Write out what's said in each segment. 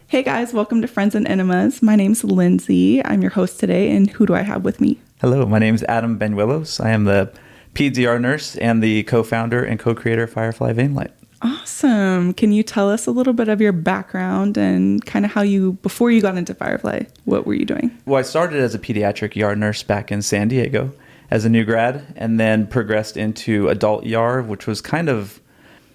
Hey guys, welcome to Friends and Enemas. My name's Lindsay. I'm your host today, and who do I have with me? Hello, my name is Adam Benuelos. I am the Peds ER nurse and the co-founder and co-creator of Firefly Vein Light. Awesome. Can you tell us a little bit of your background and kind of how before you got into Firefly, what were you doing? Well, I started as a pediatric ER nurse back in San Diego as a new grad, and then progressed into adult ER, which was kind of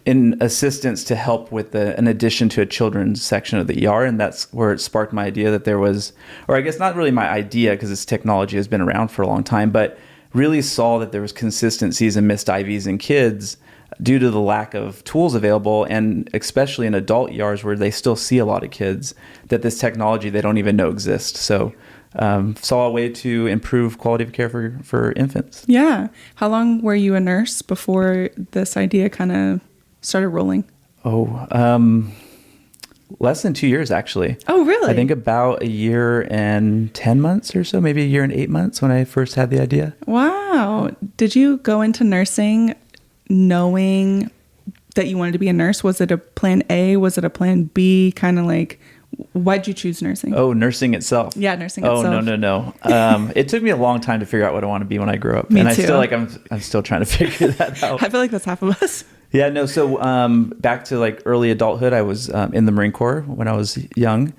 in assistance to help with an addition to a children's section of the ER. And that's where it sparked my idea that there was, or I guess not really my idea because this technology has been around for a long time, but really saw that there was consistencies in missed IVs in kids due to the lack of tools available, and especially in adult ERs where they still see a lot of kids, that this technology they don't even know exists. So saw a way to improve quality of care for infants. Yeah. How long were you a nurse before this idea kind of started rolling? Less than 2 years, actually. Oh, really? I think about 1 year and 10 months or so, maybe 1 year and 8 months when I first had the idea. Wow. Did you go into nursing knowing that you wanted to be a nurse? Was it a plan A? Was it a plan B? Kind of like, why'd you choose nursing? Oh, nursing itself. Yeah, nursing itself. Oh, no. It took me a long time to figure out what I want to be when I grew up. Me and too. I feel like I'm still trying to figure that out. I feel like that's half of us. Yeah, no. So back to like early adulthood, I was in the Marine Corps when I was young.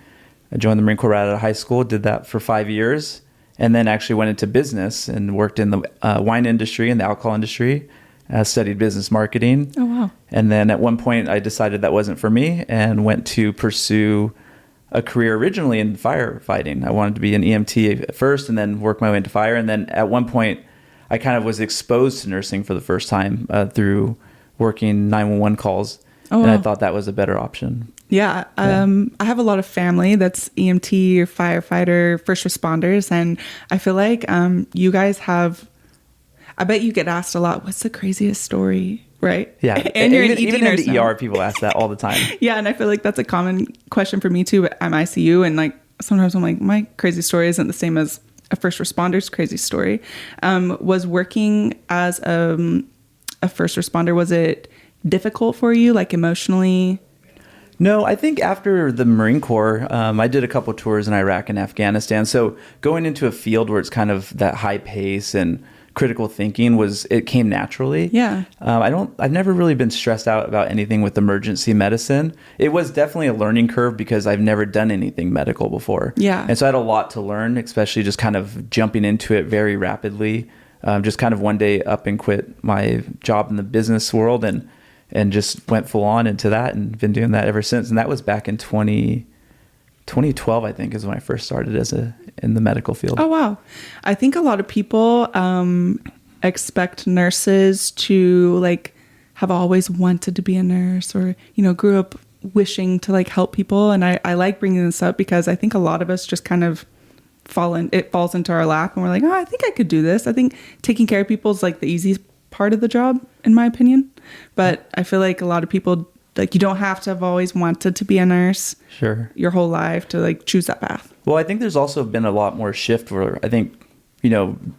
I joined the Marine Corps right out of high school, did that for 5 years, and then actually went into business and worked in the wine industry and the alcohol industry. Studied business marketing. Oh, wow. And then at one point I decided that wasn't for me and went to pursue a career originally in firefighting. I wanted to be an EMT at first and then work my way into fire. And then at one point I kind of was exposed to nursing for the first time through working 911 calls. Oh, and wow. I thought that was a better option. Yeah. I have a lot of family that's EMT or firefighter, first responders. And I feel like you guys I bet you get asked a lot, what's the craziest story, right? Yeah. And you're even nurse in the now. ER, people ask that all the time. Yeah. And I feel like that's a common question for me too. But I'm ICU, and like sometimes I'm like, my crazy story isn't the same as a first responder's crazy story. Was working as a first responder, was it difficult for you, like emotionally? No, I think after the Marine Corps, I did a couple tours in Iraq and Afghanistan. So going into a field where it's kind of that high pace and critical thinking it came naturally. Yeah. I've never really been stressed out about anything with emergency medicine. It was definitely a learning curve because I've never done anything medical before. Yeah. And so I had a lot to learn, especially just kind of jumping into it very rapidly. Just kind of one day up and quit my job in the business world and just went full on into that and been doing that ever since. And that was back in 2012, I think, is when I first started in the medical field. Oh, wow. I think a lot of people expect nurses to like have always wanted to be a nurse or, grew up wishing to like help people. And I like bringing this up because I think a lot of us just kind of it falls into our lap and we're like, oh, I think I could do this. I think taking care of people is like the easiest part of the job, in my opinion. But I feel like a lot of people, like, you don't have to have always wanted to be a nurse your whole life to like choose that path. Well, I think there's also been a lot more shift where I think, in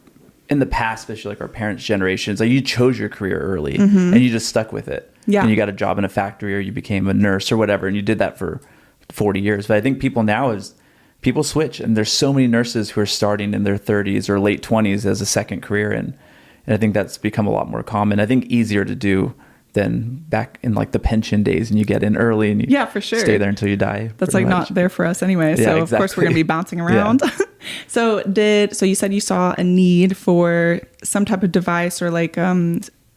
the past, especially like our parents' generations, like you chose your career early and you just stuck with it. Yeah. And you got a job in a factory or you became a nurse or whatever, and you did that for 40 years. But I think people switch, and there's so many nurses who are starting in their 30s or late 20s as a second career. And I think that's become a lot more common. I think easier to do than back in like the pension days, and you get in early and you for sure. stay there until you die. That's like not there for us anyway. So Yeah, of course we're going to be bouncing around. Yeah. So you said you saw a need for some type of device or like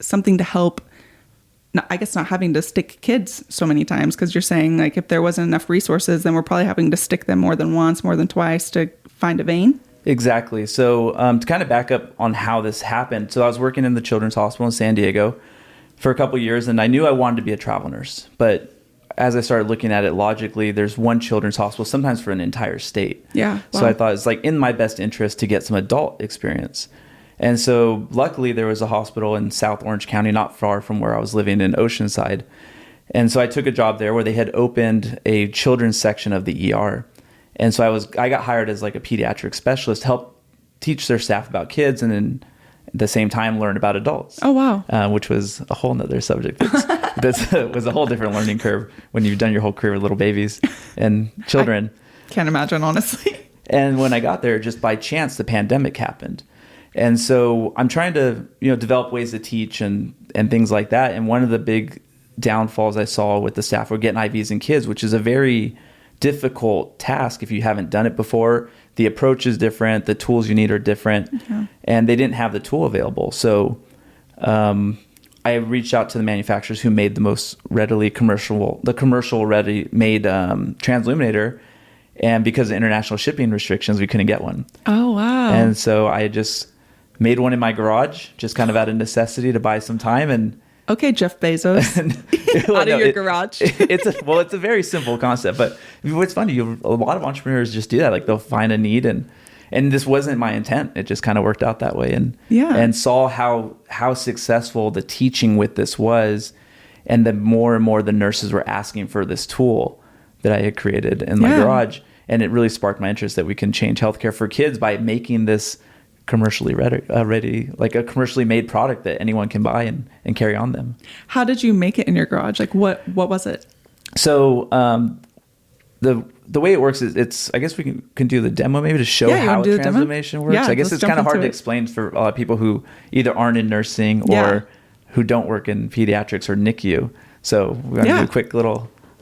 something to help, I guess not having to stick kids so many times, because you're saying like if there wasn't enough resources, then we're probably having to stick them more than once, more than twice to find a vein. Exactly. So to kind of back up on how this happened. So I was working in the Children's Hospital in San Diego for a couple of years, and I knew I wanted to be a travel nurse. But as I started looking at it logically, there's one children's hospital, sometimes for an entire state. Yeah. Wow. So I thought it's like in my best interest to get some adult experience. And so luckily there was a hospital in South Orange County, not far from where I was living in Oceanside. And so I took a job there where they had opened a children's section of the ER. And so I got hired as like a pediatric specialist to help teach their staff about kids and the same time learn about adults. Oh, wow. Which was a whole nother subject. That was a whole different learning curve when you've done your whole career with little babies and children. I can't imagine, honestly. And when I got there, just by chance, the pandemic happened. And so I'm trying to, develop ways to teach and things like that. And one of the big downfalls I saw with the staff were getting IVs in kids, which is a very difficult task if you haven't done it before. The approach is different. The tools you need are different. Yeah. And they didn't have the tool available. So I reached out to the manufacturers who made the most readily commercial ready made transluminator. And because of international shipping restrictions, we couldn't get one. Oh, wow. And so I just made one in my garage, just kind of out of necessity to buy some time. And okay, Jeff Bezos, out of your garage. It's a very simple concept, but what's funny, a lot of entrepreneurs just do that. Like they'll find a need, and this wasn't my intent. It just kind of worked out that way, and saw how successful the teaching with this was, and the more and more the nurses were asking for this tool that I had created in my garage, and it really sparked my interest that we can change healthcare for kids by making this commercially ready, like a commercially made product that anyone can buy and carry on them. How did you make it in your garage? Like what was it? So the way it works is I guess we can do the demo maybe to show how transformation works. I guess it's kind of hard to explain for a lot of people who either aren't in nursing or who don't work in pediatrics or NICU. So we're going to do a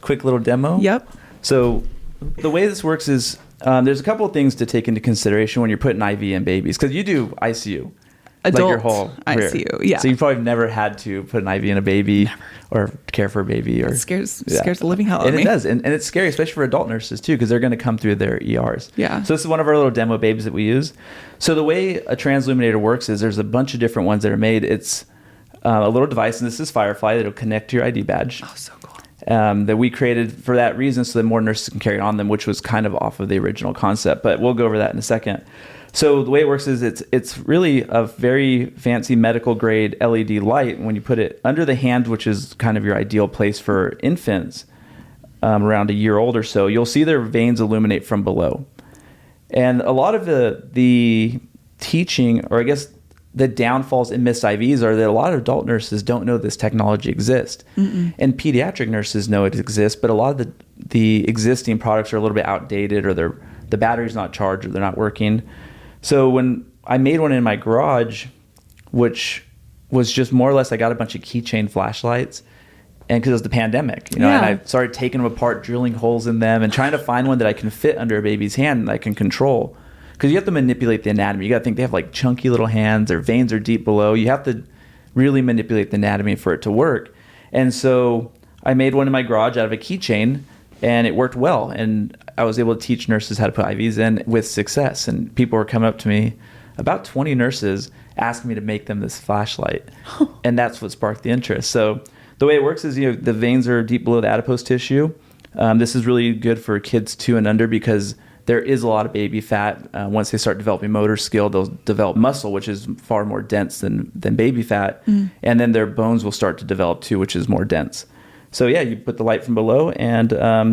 quick little demo. Yep. So the way this works is there's a couple of things to take into consideration when you're putting IV in babies, because you do ICU. Adult like your whole career. ICU, yeah. So you probably never had to put an IV in a baby or care for a baby. Or it scares the living hell out of me. And it does. And it's scary, especially for adult nurses too, because they're going to come through their ERs. Yeah. So this is one of our little demo babies that we use. So the way a transluminator works is there's a bunch of different ones that are made. It's a little device, and this is Firefly, that'll connect to your ID badge. Oh, so cool. That we created for that reason, so that more nurses can carry on them, which was kind of off of the original concept, but we'll go over that in a second. So the way it works is it's really a very fancy medical grade LED light. When you put it under the hand, which is kind of your ideal place for infants around a year old or so, you'll see their veins illuminate from below. And a lot of the teaching, or I guess the downfalls in missed IVs, are that a lot of adult nurses don't know this technology exists. Mm-mm. And pediatric nurses know it exists, but a lot of the existing products are a little bit outdated, or the battery's not charged, or they're not working. So when I made one in my garage, which was just more or less, I got a bunch of keychain flashlights, and because it was the pandemic, and I started taking them apart, drilling holes in them, and trying to find one that I can fit under a baby's hand that I can control. Because you have to manipulate the anatomy. You got to think they have like chunky little hands. Their veins are deep below. You have to really manipulate the anatomy for it to work. And so I made one in my garage out of a keychain, and it worked well. And I was able to teach nurses how to put IVs in with success. And people were coming up to me, about 20 nurses, asking me to make them this flashlight. And that's what sparked the interest. So the way it works is, the veins are deep below the adipose tissue. This is really good for kids 2 and under, because there is a lot of baby fat. Once they start developing motor skill, they'll develop muscle, which is far more dense than baby fat. Mm. And then their bones will start to develop too, which is more dense. So you put the light from below, and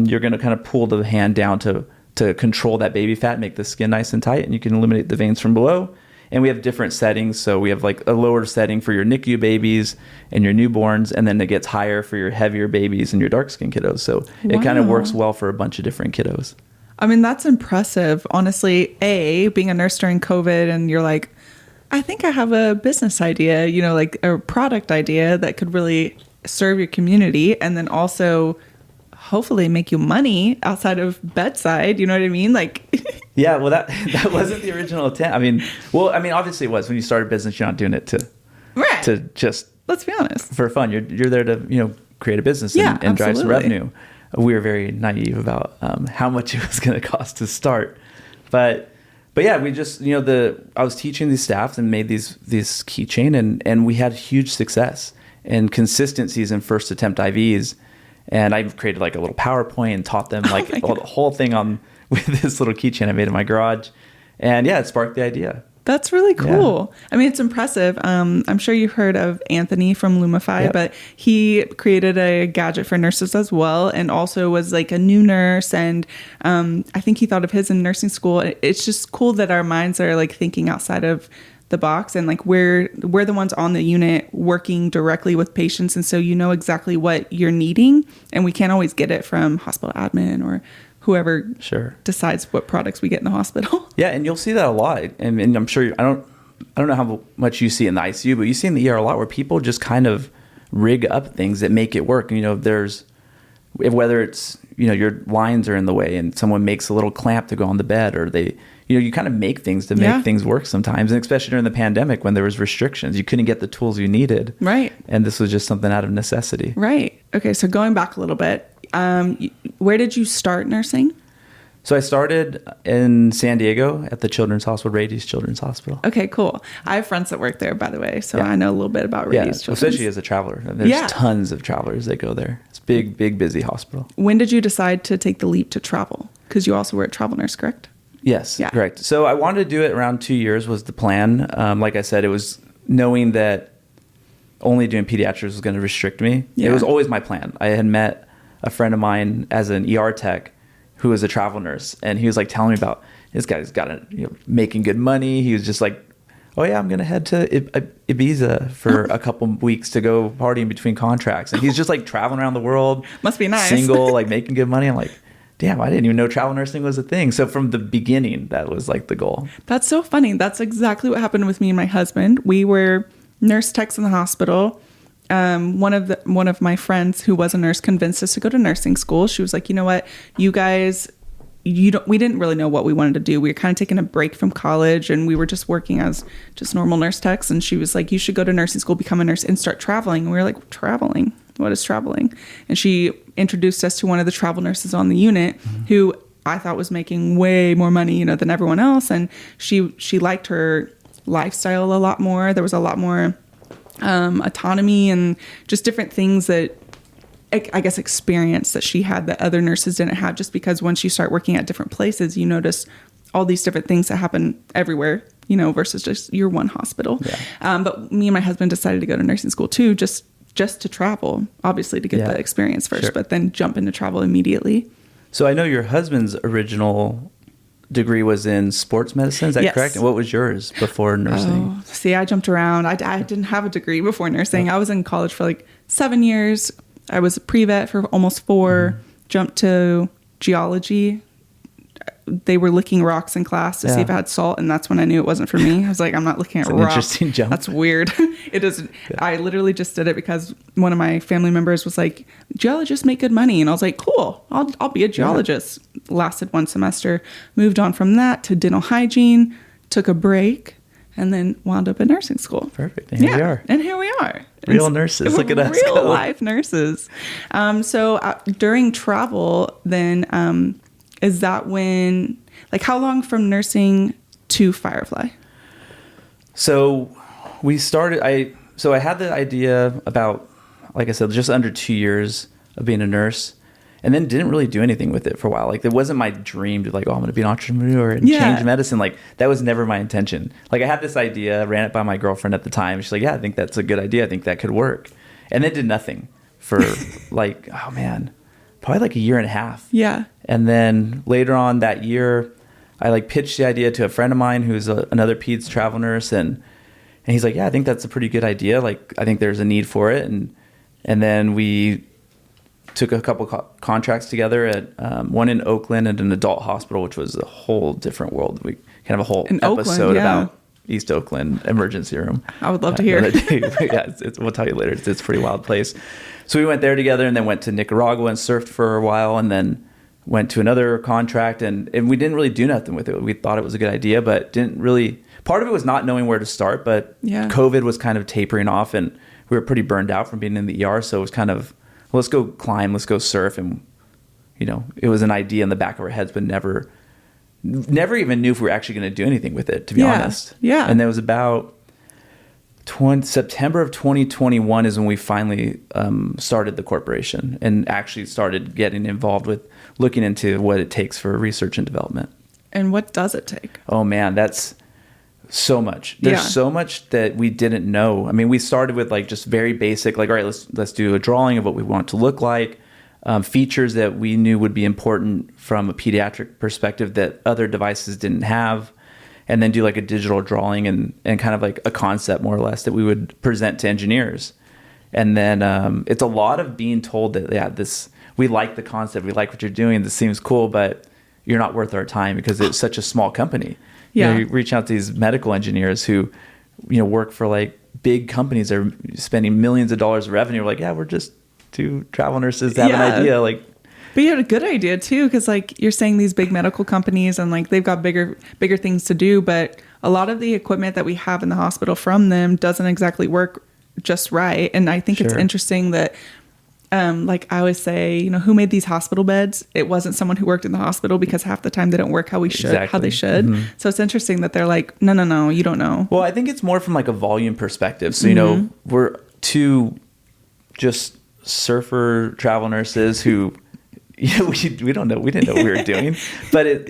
you're going to kind of pull the hand down to control that baby fat, make the skin nice and tight, and you can eliminate the veins from below. And we have different settings. So we have like a lower setting for your NICU babies and your newborns, and then it gets higher for your heavier babies and your dark skin kiddos. So it kind of works well for a bunch of different kiddos. I mean, that's impressive. Honestly, being a nurse during COVID, and you're like, I think I have a business idea, like a product idea that could really serve your community, and then also hopefully make you money outside of bedside. You know what I mean? Like, yeah, well, that wasn't the original intent. I mean, obviously it was. When you start a business, you're not doing it to just, let's be honest, for fun. You're there to, create a business and drive some revenue. We were very naive about how much it was going to cost to start. But yeah, we just, I was teaching these staff and made this keychain, and we had huge success and consistencies in first attempt IVs. And I created like a little PowerPoint and taught them like the whole thing with this little keychain I made in my garage. And it sparked the idea. That's really cool. Yeah. I mean, it's impressive. I'm sure you've heard of Anthony from Lumify, but he created a gadget for nurses as well, and also was like a new nurse. And I think he thought of his in nursing school. It's just cool that our minds are like thinking outside of the box, and like we're the ones on the unit working directly with patients, and so you know exactly what you're needing, and we can't always get it from hospital admin or whoever decides what products we get in the hospital. Yeah, and you'll see that a lot, and I'm sure I don't know how much you see in the ICU, but you see in the ER a lot where people just kind of rig up things that make it work. You know, whether it's, you know, your lines are in the way and someone makes a little clamp to go on the bed, or you kind of make things to make things work sometimes. And especially during the pandemic when there was restrictions, you couldn't get the tools you needed. Right. And this was just something out of necessity. Right. Okay. So going back a little bit, where did you start nursing? So I started in San Diego at the Children's Hospital, Rady's Children's Hospital. Okay, cool. I have friends that work there, by the way, so I know a little bit about Rady's Children's. Especially as a traveler. There's tons of travelers that go there. It's big, busy hospital. When did you decide to take the leap to travel? Because you also were a travel nurse, correct? Yes, correct. So I wanted to do it around 2 years was the plan. Like I said, it was knowing that only doing pediatrics was going to restrict me. Yeah. It was always my plan. I had met a friend of mine as an ER tech who was a travel nurse, and he was like telling me about this guy's making good money. He was just like, oh yeah, I'm gonna head to Ibiza for a couple weeks to go partying between contracts, and he's just like traveling around the world. Must be nice. Single, like making good money. I'm like, damn, I didn't even know travel nursing was a thing. So from the beginning, that was like the goal. That's so funny. That's exactly what happened with me and my husband. We were nurse techs in the hospital. One of my friends who was a nurse convinced us to go to nursing school. She was like, you know what, you guys, we didn't really know what we wanted to do. We were kind of taking a break from college, and we were just working as just normal nurse techs. And she was like, you should go to nursing school, become a nurse, and start traveling. And we were like, traveling? What is traveling? And she introduced us to one of the travel nurses on the unit, who I thought was making way more money, than everyone else. And she liked her lifestyle a lot more. There was a lot more autonomy and just different things that I guess experience that she had that other nurses didn't have, just because once you start working at different places, you notice all these different things that happen everywhere, versus just your one hospital. Yeah. But me and my husband decided to go to nursing school too, just to travel, obviously to get the experience first, but then jump into travel immediately. So I know your husband's original degree was in sports medicine. Is that correct? And what was yours before nursing? Oh, see, I jumped around. I didn't have a degree before nursing. I was in college for like 7 years. I was a pre-vet for almost 4, jumped to geology. They were licking rocks in class to see if it had salt, and that's when I knew it wasn't for me. I was like, I'm not looking at rocks. Interesting jump. That's weird. It isn't. Yeah. I literally just did it because one of my family members was like, geologists make good money. And I was like, cool, I'll be a geologist. Yeah. Lasted 1 semester, moved on from that to dental hygiene, took a break, and then wound up in nursing school. Perfect. And here we are. And here we are. Real nurses. Look at us. Real life nurses. So during travel, then is that when, like, how long from nursing to Firefly? So we started, I had the idea about, like I said, just under 2 years of being a nurse, and then didn't really do anything with it for a while. Like, it wasn't my dream to like, oh, I'm going to be an entrepreneur and change medicine. Like, that was never my intention. Like, I had this idea, ran it by my girlfriend at the time. She's like, yeah, I think that's a good idea. I think that could work. And then did nothing for like, oh man, probably like a year and a half. Yeah. And then later on that year, I like pitched the idea to a friend of mine who's another Peds travel nurse. And he's like, yeah, I think that's a pretty good idea. Like, I think there's a need for it. And then we took a couple contracts together at one in Oakland and an adult hospital, which was a whole different world. We kind of a whole episode about East Oakland emergency room. I would love to hear. Yeah, we'll tell you later. It's a pretty wild place. So we went there together, and then went to Nicaragua and surfed for a while, and then went to another contract, and we didn't really do nothing with it. We thought it was a good idea, but didn't really. Part of it was not knowing where to start, but COVID was kind of tapering off, and we were pretty burned out from being in the ER. So it was kind of, well, let's go climb, let's go surf, and it was an idea in the back of our heads, but never even knew if we were actually going to do anything with it, to be honest. Yeah. And that was about September of 2021 is when we finally started the corporation and actually started getting involved with looking into what it takes for research and development. And what does it take? Oh man, that's so much. There's so much that we didn't know. I mean, we started with like just very basic, like, all right, let's do a drawing of what we want to look like. Features that we knew would be important from a pediatric perspective that other devices didn't have. and then do like a digital drawing and kind of like a concept more or less that we would present to engineers. And then it's a lot of being told that, yeah, we like the concept, we like what you're doing, this seems cool, but you're not worth our time because it's such a small company. Yeah. You reach out to these medical engineers who, work for like big companies that are spending millions of dollars of revenue. We're like, yeah, we're just two travel nurses that have an idea. Like, but you had a good idea too, because like you're saying these big medical companies and like they've got bigger things to do, but a lot of the equipment that we have in the hospital from them doesn't exactly work just right. And I think it's interesting that like I always say, who made these hospital beds? It wasn't someone who worked in the hospital, because half the time they don't work how they should. Mm-hmm. So it's interesting that they're like, no, you don't know. Well, I think it's more from like a volume perspective. So, we're two just surfer travel nurses who, we don't know. We didn't know what we were doing, but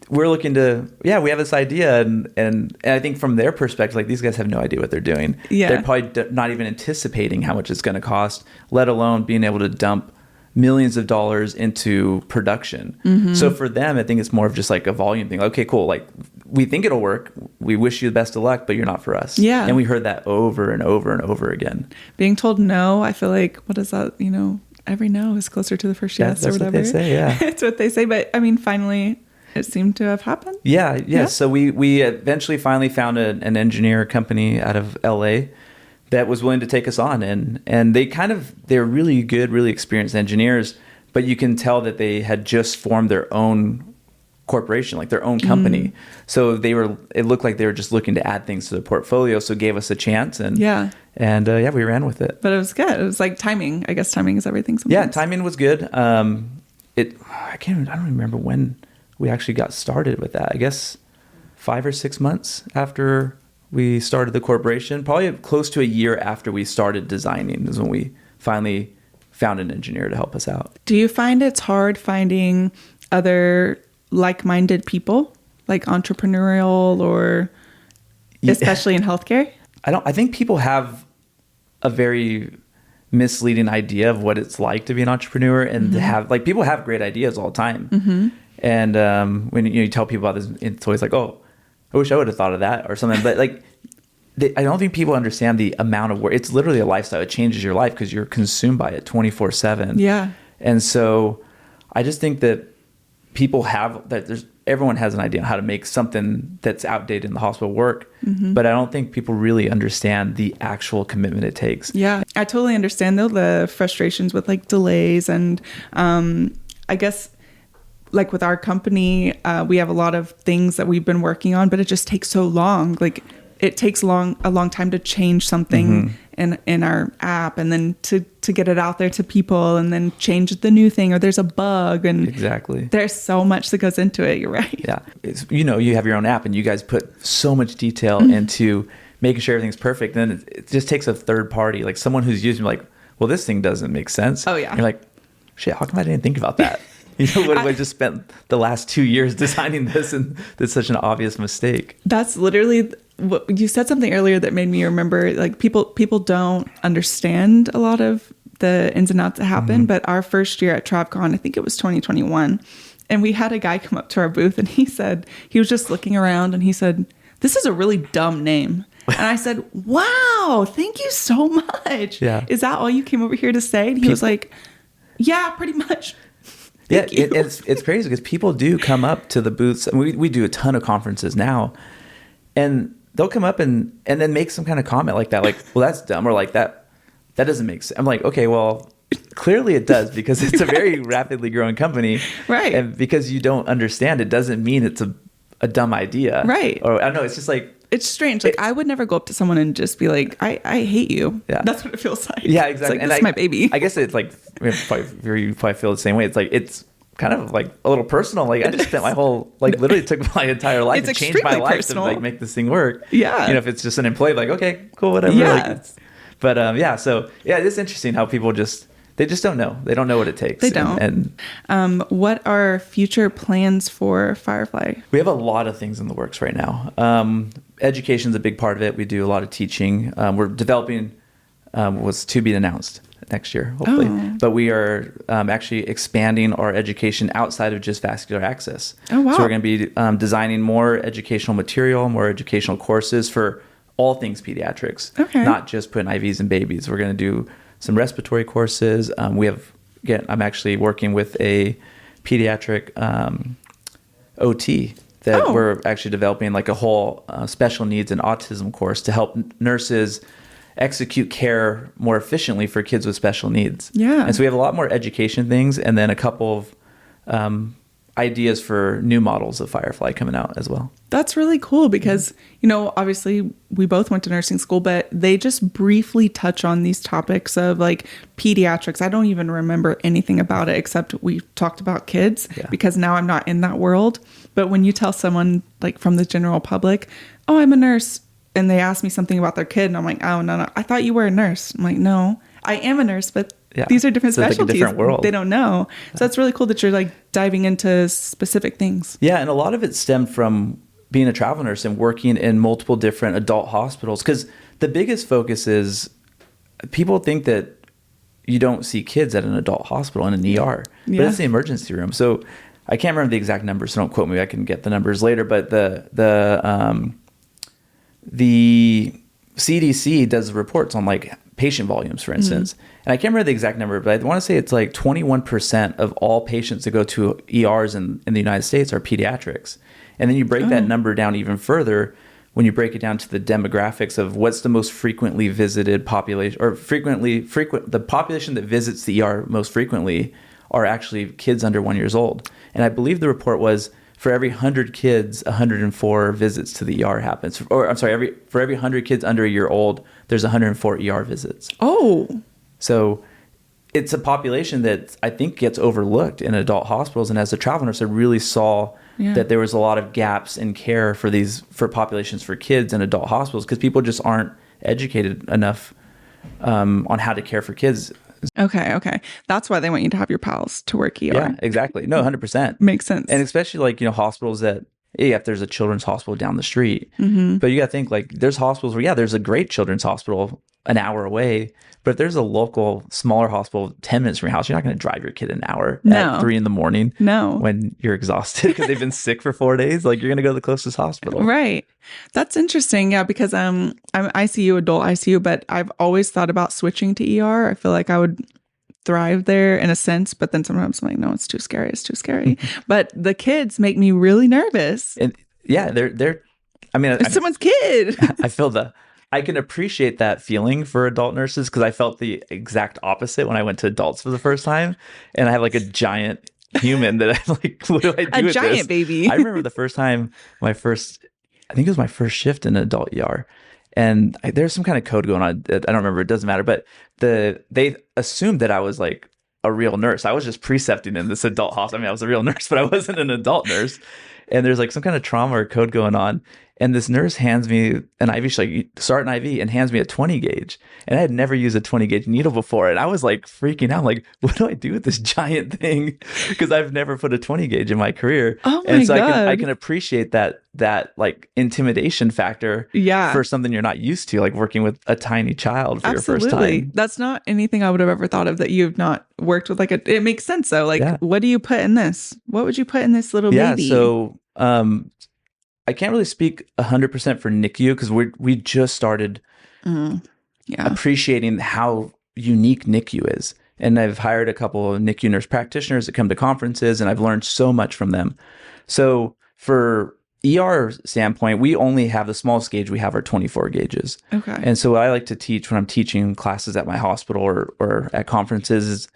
we're looking to, we have this idea. And I think from their perspective, like these guys have no idea what they're doing. Yeah. They're probably not even anticipating how much it's going to cost, let alone being able to dump millions of dollars into production. Mm-hmm. So for them, I think it's more of just like a volume thing. Okay, cool. Like we think it'll work. We wish you the best of luck, but you're not for us. Yeah. And we heard that over and over and over again. Being told no, I feel like, what is that? Every no is closer to the first yes, or whatever. That's what they say, yeah. It's what they say. But I mean, finally, it seemed to have happened. Yeah. So we eventually finally found an engineer company out of LA that was willing to take us on. And they're really good, really experienced engineers, but you can tell that they had just formed their own corporation, like their own company. Mm. So it looked like they were just looking to add things to their portfolio. So gave us a chance and we ran with it. But it was good. It was like timing. I guess timing is everything sometimes. Yeah, timing was good. I don't remember when we actually got started with that. I guess 5 or 6 months after we started the corporation, probably close to a year after we started designing is when we finally found an engineer to help us out. Do you find it's hard finding other like-minded people, like entrepreneurial or especially in healthcare? I think people have a very misleading idea of what it's like to be an entrepreneur, and to have people have great ideas all the time. Mm-hmm. And when you tell people about this, it's always like, oh, I wish I would have thought of that or something. But I don't think people understand the amount of work. It's literally a lifestyle. It changes your life because you're consumed by it 24/7. Yeah. And so I just think that people everyone has an idea on how to make something that's outdated in the hospital work. Mm-hmm. But I don't think people really understand the actual commitment it takes. Yeah, I totally understand though the frustrations with like delays. And I guess like with our company, we have a lot of things that we've been working on, but it just takes so long. Like it takes a long time to change something in our app, and then to get it out there to people, and then change the new thing, or there's a bug, and exactly there's so much that goes into it. You're right. Yeah, you have your own app, and you guys put so much detail into making sure everything's perfect. And then it just takes a third party, like someone who's using, like, well, this thing doesn't make sense. Oh yeah, and you're like, shit, how come I didn't think about that? I just spent the last 2 years designing this, and that's such an obvious mistake. That's literally what you said something earlier that made me remember. Like people don't understand a lot of the ins and outs that happen. Mm-hmm. But our first year at TravCon, I think it was 2021, and we had a guy come up to our booth, and he was just looking around, and he said, "This is a really dumb name." And I said, "Wow, thank you so much. Yeah. Is that all you came over here to say?" And he was like, "Yeah, pretty much." Yeah, it's crazy because people do come up to the booths, and we do a ton of conferences now, and they'll come up and then make some kind of comment like that, like, well, that's dumb, or like that doesn't make sense. I'm like, okay, well, clearly it does, because it's a very rapidly growing company, right? And because you don't understand, it doesn't mean it's a dumb idea, right? Or I don't know, it's just like, it's strange. Like I would never go up to someone and just be like, I hate you. Yeah. That's what it feels like. Yeah, exactly. It's like, this is my baby. I guess it's like, you probably feel the same way. It's like, it's kind of like a little personal. Like I just spent my whole, literally took my entire life to change my life personal. To make this thing work. Yeah. If it's just an employee, like, okay, cool, whatever. Yeah. So it's interesting how people they just don't know. They don't know what it takes. They don't. And what are future plans for Firefly? We have a lot of things in the works right now. Education's a big part of it. We do a lot of teaching. We're developing what's to be announced. next year, hopefully. Oh. But we are actually expanding our education outside of just vascular access. Oh, wow. So we're going to be designing more educational material, more educational courses for all things pediatrics, Okay. not just putting IVs in babies. We're going to do some respiratory courses. I'm actually working with a pediatric OT that we're actually developing like a whole special needs and autism course to help nurses execute care more efficiently for kids with special needs. Yeah. And so we have a lot more education things and then a couple of ideas for new models of Firefly coming out as well. That's really cool because, obviously we both went to nursing school, but they just briefly touch on these topics of like pediatrics. I don't even remember anything about it except we talked about kids because now I'm not in that world. But when you tell someone like from the general public, oh, I'm a nurse, and they ask me something about their kid and I'm like, oh, no, I thought you were a nurse. I'm like, no, I am a nurse, but these are different specialties. Like a different world. They don't know. So that's really cool that you're like diving into specific things. Yeah. And a lot of it stemmed from being a travel nurse and working in multiple different adult hospitals. Because the biggest focus is people think that you don't see kids at an adult hospital in an ER, but it's the emergency room. So I can't remember the exact numbers, so don't quote me. I can get the numbers later. But the CDC does reports on like patient volumes, for instance. And I can't remember the exact number, but I want to say it's like 21% of all patients that go to ERs in the United States are pediatrics. And then you break that number down even further when you break it down to the demographics of what's the most frequently visited population, or the population that visits the ER most frequently are actually kids under 1 year old. And I believe the report was for every 100 kids, 104 visits to the ER happens. Or I'm sorry, for every 100 kids under a year old, there's 104 ER visits. Oh. So it's a population that I think gets overlooked in adult hospitals. And as a travel nurse, I really saw that there was a lot of gaps in care for populations for kids in adult hospitals because people just aren't educated enough on how to care for kids. Okay. That's why they want you to have your pals to work ER. Yeah, exactly. No, 100%. Makes sense. And especially like, hospitals that, if there's a children's hospital down the street, but you got to think like there's hospitals where, there's a great children's hospital an hour away, but if there's a local smaller hospital 10 minutes from your house, you're not going to drive your kid an hour at 3 a.m. No. When you're exhausted because they've been sick for 4 days. Like you're going to go to the closest hospital. Right. That's interesting. Yeah. Because I'm ICU, adult ICU, but I've always thought about switching to ER. I feel like I would thrive there in a sense, but then sometimes I'm like, no, it's too scary. But the kids make me really nervous. And they're it's someone's kid. I can appreciate that feeling for adult nurses because I felt the exact opposit when I went to adults for the first time. And I have like a giant human that I'm like, what do I do with this? A giant baby. I remember the first time, I think it was my first shift in an adult ER. And there's some kind of code going on. I don't remember. It doesn't matter. But they assumed that I was like a real nurse. I was just precepting in this adult hospital. I was a real nurse, but I wasn't an adult nurse. And there's like some kind of trauma or code going on. And this nurse hands me an IV. She's like, start an IV, and hands me a 20 gauge. And I had never used a 20 gauge needle before. And I was like freaking out. I'm like, what do I do with this giant thing? Because I've never put a 20 gauge in my career. Oh my God. I can appreciate that like intimidation factor for something you're not used to, like working with a tiny child for your first time. That's not anything I would have ever thought of that you've not worked with. Like it makes sense though. Like what do you put in this? What would you put in this little baby? So I can't really speak 100% for NICU because we just started appreciating how unique NICU is. And I've hired a couple of NICU nurse practitioners that come to conferences, and I've learned so much from them. So for ER standpoint, we only have the smallest gauge we have are 24 gauges. Okay. And so what I like to teach when I'm teaching classes at my hospital or at conferences is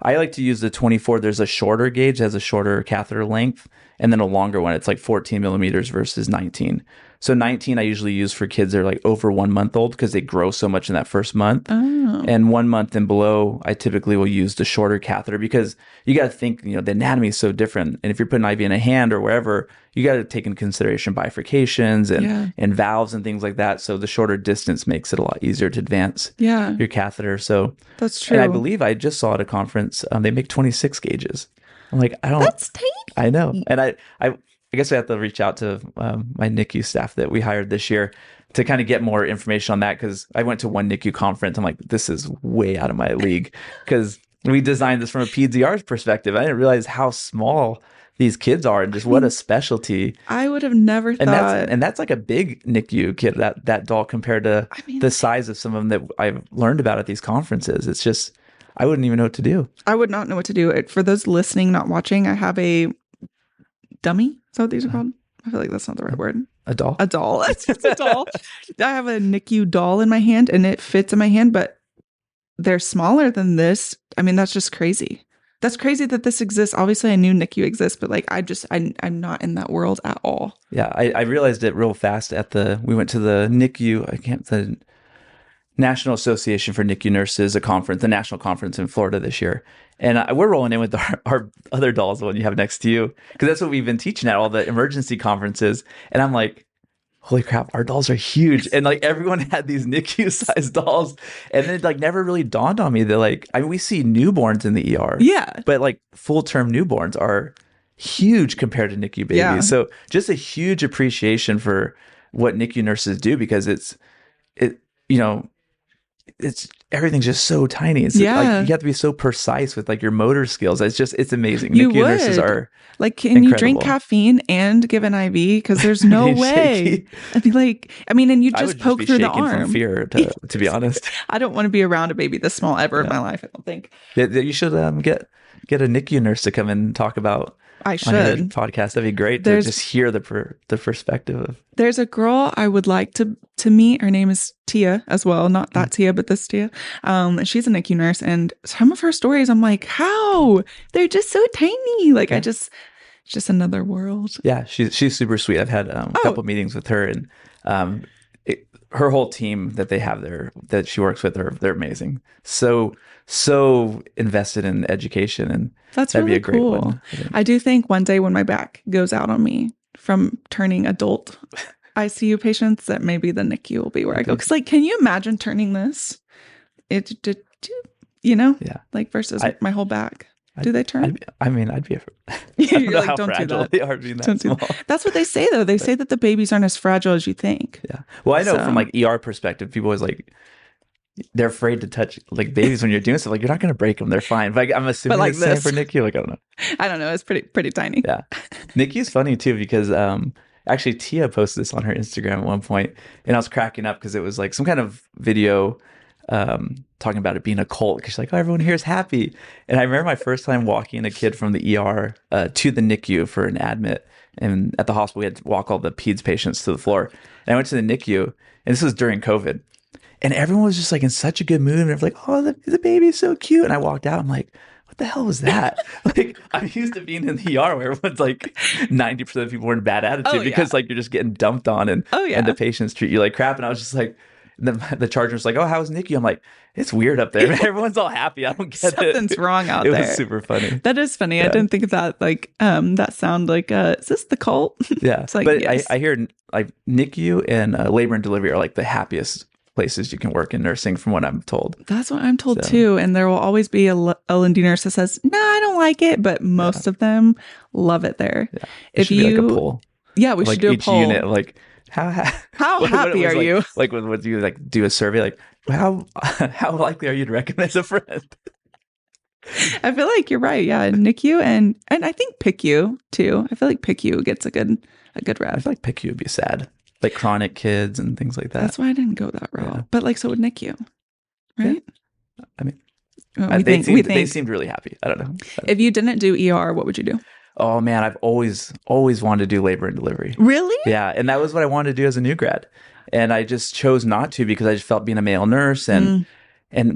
I like to use the 24. There's a shorter gauge that has a shorter catheter length, and then a longer one. It's like 14 millimeters versus 19. So 19 I usually use for kids that are like over 1 month old because they grow so much in that first month. Oh. And 1 month and below, I typically will use the shorter catheter because you got to think, the anatomy is so different. And if you're putting IV in a hand or wherever, you got to take into consideration bifurcations and valves and things like that. So the shorter distance makes it a lot easier to advance your catheter. So that's true. And I believe I just saw at a conference, they make 26 gauges. I'm like, That's tiny. I know. And I guess I have to reach out to my NICU staff that we hired this year. to kind of get more information on that, because I went to one NICU conference. I'm like, this is way out of my league, because we designed this from a PDR's perspective. I didn't realize how small these kids are and just what a specialty. I would have never thought. And that's like a big NICU kid, that doll, compared to the size of some of them that I've learned about at these conferences. It's just, I wouldn't even know what to do. I would not know what to do. For those listening, not watching, I have a dummy. Is that what these are called? I feel like that's not the right word. A doll? A doll. It's just a doll. I have a NICU doll in my hand, and it fits in my hand, but they're smaller than this. I mean, that's just crazy. That's crazy that this exists. Obviously, I knew NICU exists, but like, I'm not in that world at all. Yeah, I realized it real fast we went to the NICU, the National Association for NICU Nurses, the national conference in Florida this year. And we're rolling in with our other dolls, the one you have next to you, because that's what we've been teaching at all the emergency conferences. And I'm like, holy crap, our dolls are huge. And like everyone had these NICU sized dolls. And then it like never really dawned on me that like, I mean, we see newborns in the ER. Yeah. But like full term newborns are huge compared to NICU babies. Yeah. So just a huge appreciation for what NICU nurses do, because it's everything's just so tiny. It's like, you have to be so precise with like your motor skills. It's amazing. You NICU would. Nurses are like, can you drink caffeine and give an IV? Because there's no way. I'd be like, I mean, and you just poke through the arm. From fear, to be honest. I don't want to be around a baby this small ever in my life. I don't think. You should get a NICU nurse to come and talk about. I should. On your podcast. That'd be great to just hear the perspective of. There's a girl I would like to meet. Her name is Tia as well. Not that Tia, but this Tia. She's a NICU nurse, and some of her stories, I'm like, how? They're just so tiny. Like, it's just another world. Yeah, she's super sweet. I've had a couple meetings with her, and her whole team that they have there that she works with, they're amazing. So invested in education, and that'd really be a great cool. one. I do think one day when my back goes out on me from turning adult ICU patients, that maybe the NICU will be where I go. Because like, can you imagine turning this? Like versus my whole back. Do they turn? I'd be. You're like, don't do that. They are being that small. That's what they say, though. They say that the babies aren't as fragile as you think. Yeah. Well, I know from like ER perspective, people always like, they're afraid to touch like babies when you're doing stuff. Like, you're not going to break them; they're fine. But like, I'm assuming like the same for NICU. Like, I don't know. I don't know. It's pretty tiny. Yeah. NICU's funny too, because actually Tia posted this on her Instagram at one point, and I was cracking up because it was like some kind of video talking about it being a cult, because she's like, oh, everyone here is happy. And I remember my first time walking a kid from the ER to the NICU for an admit, and at the hospital we had to walk all the Peds patients to the floor, and I went to the NICU, and this was during COVID, and everyone was just like in such a good mood, and they're like, oh, the baby's so cute. And I walked out, I'm like, what the hell was that? Like, I'm used to being in the ER where everyone's like 90% of people were in bad attitude because like you're just getting dumped on, and the patients treat you like crap. And I was just like, the charger was like, oh, how's NICU? I'm like, it's weird up there. Everyone's all happy. I don't get Something's wrong out there. It was super funny. That is funny. Yeah. I didn't think of that. Like, that sound like, is this the cult? Yeah. It's like, but yes. I hear like NICU and labor and delivery are like the happiest places you can work in nursing, from what I'm told. That's what I'm told too. And there will always be a L&D nurse that says, no, I don't like it. But most of them love it there. Yeah. If you like a poll. Yeah, we should do a poll. Unit, like, how happy are you? Like, would you like do a survey? Like, how likely are you to recommend a friend? I feel like you're right. Yeah, NICU and I think PICU too. I feel like PICU gets a good rep. I feel like PICU would be sad, like chronic kids and things like that. That's why I didn't go that route. Yeah. But like, so would NICU, right? Yeah. I mean, they seemed really happy. I don't know. If you didn't do ER, what would you do? Oh man, I've always wanted to do labor and delivery. Really? Yeah, and that was what I wanted to do as a new grad, and I just chose not to because I just felt being a male nurse and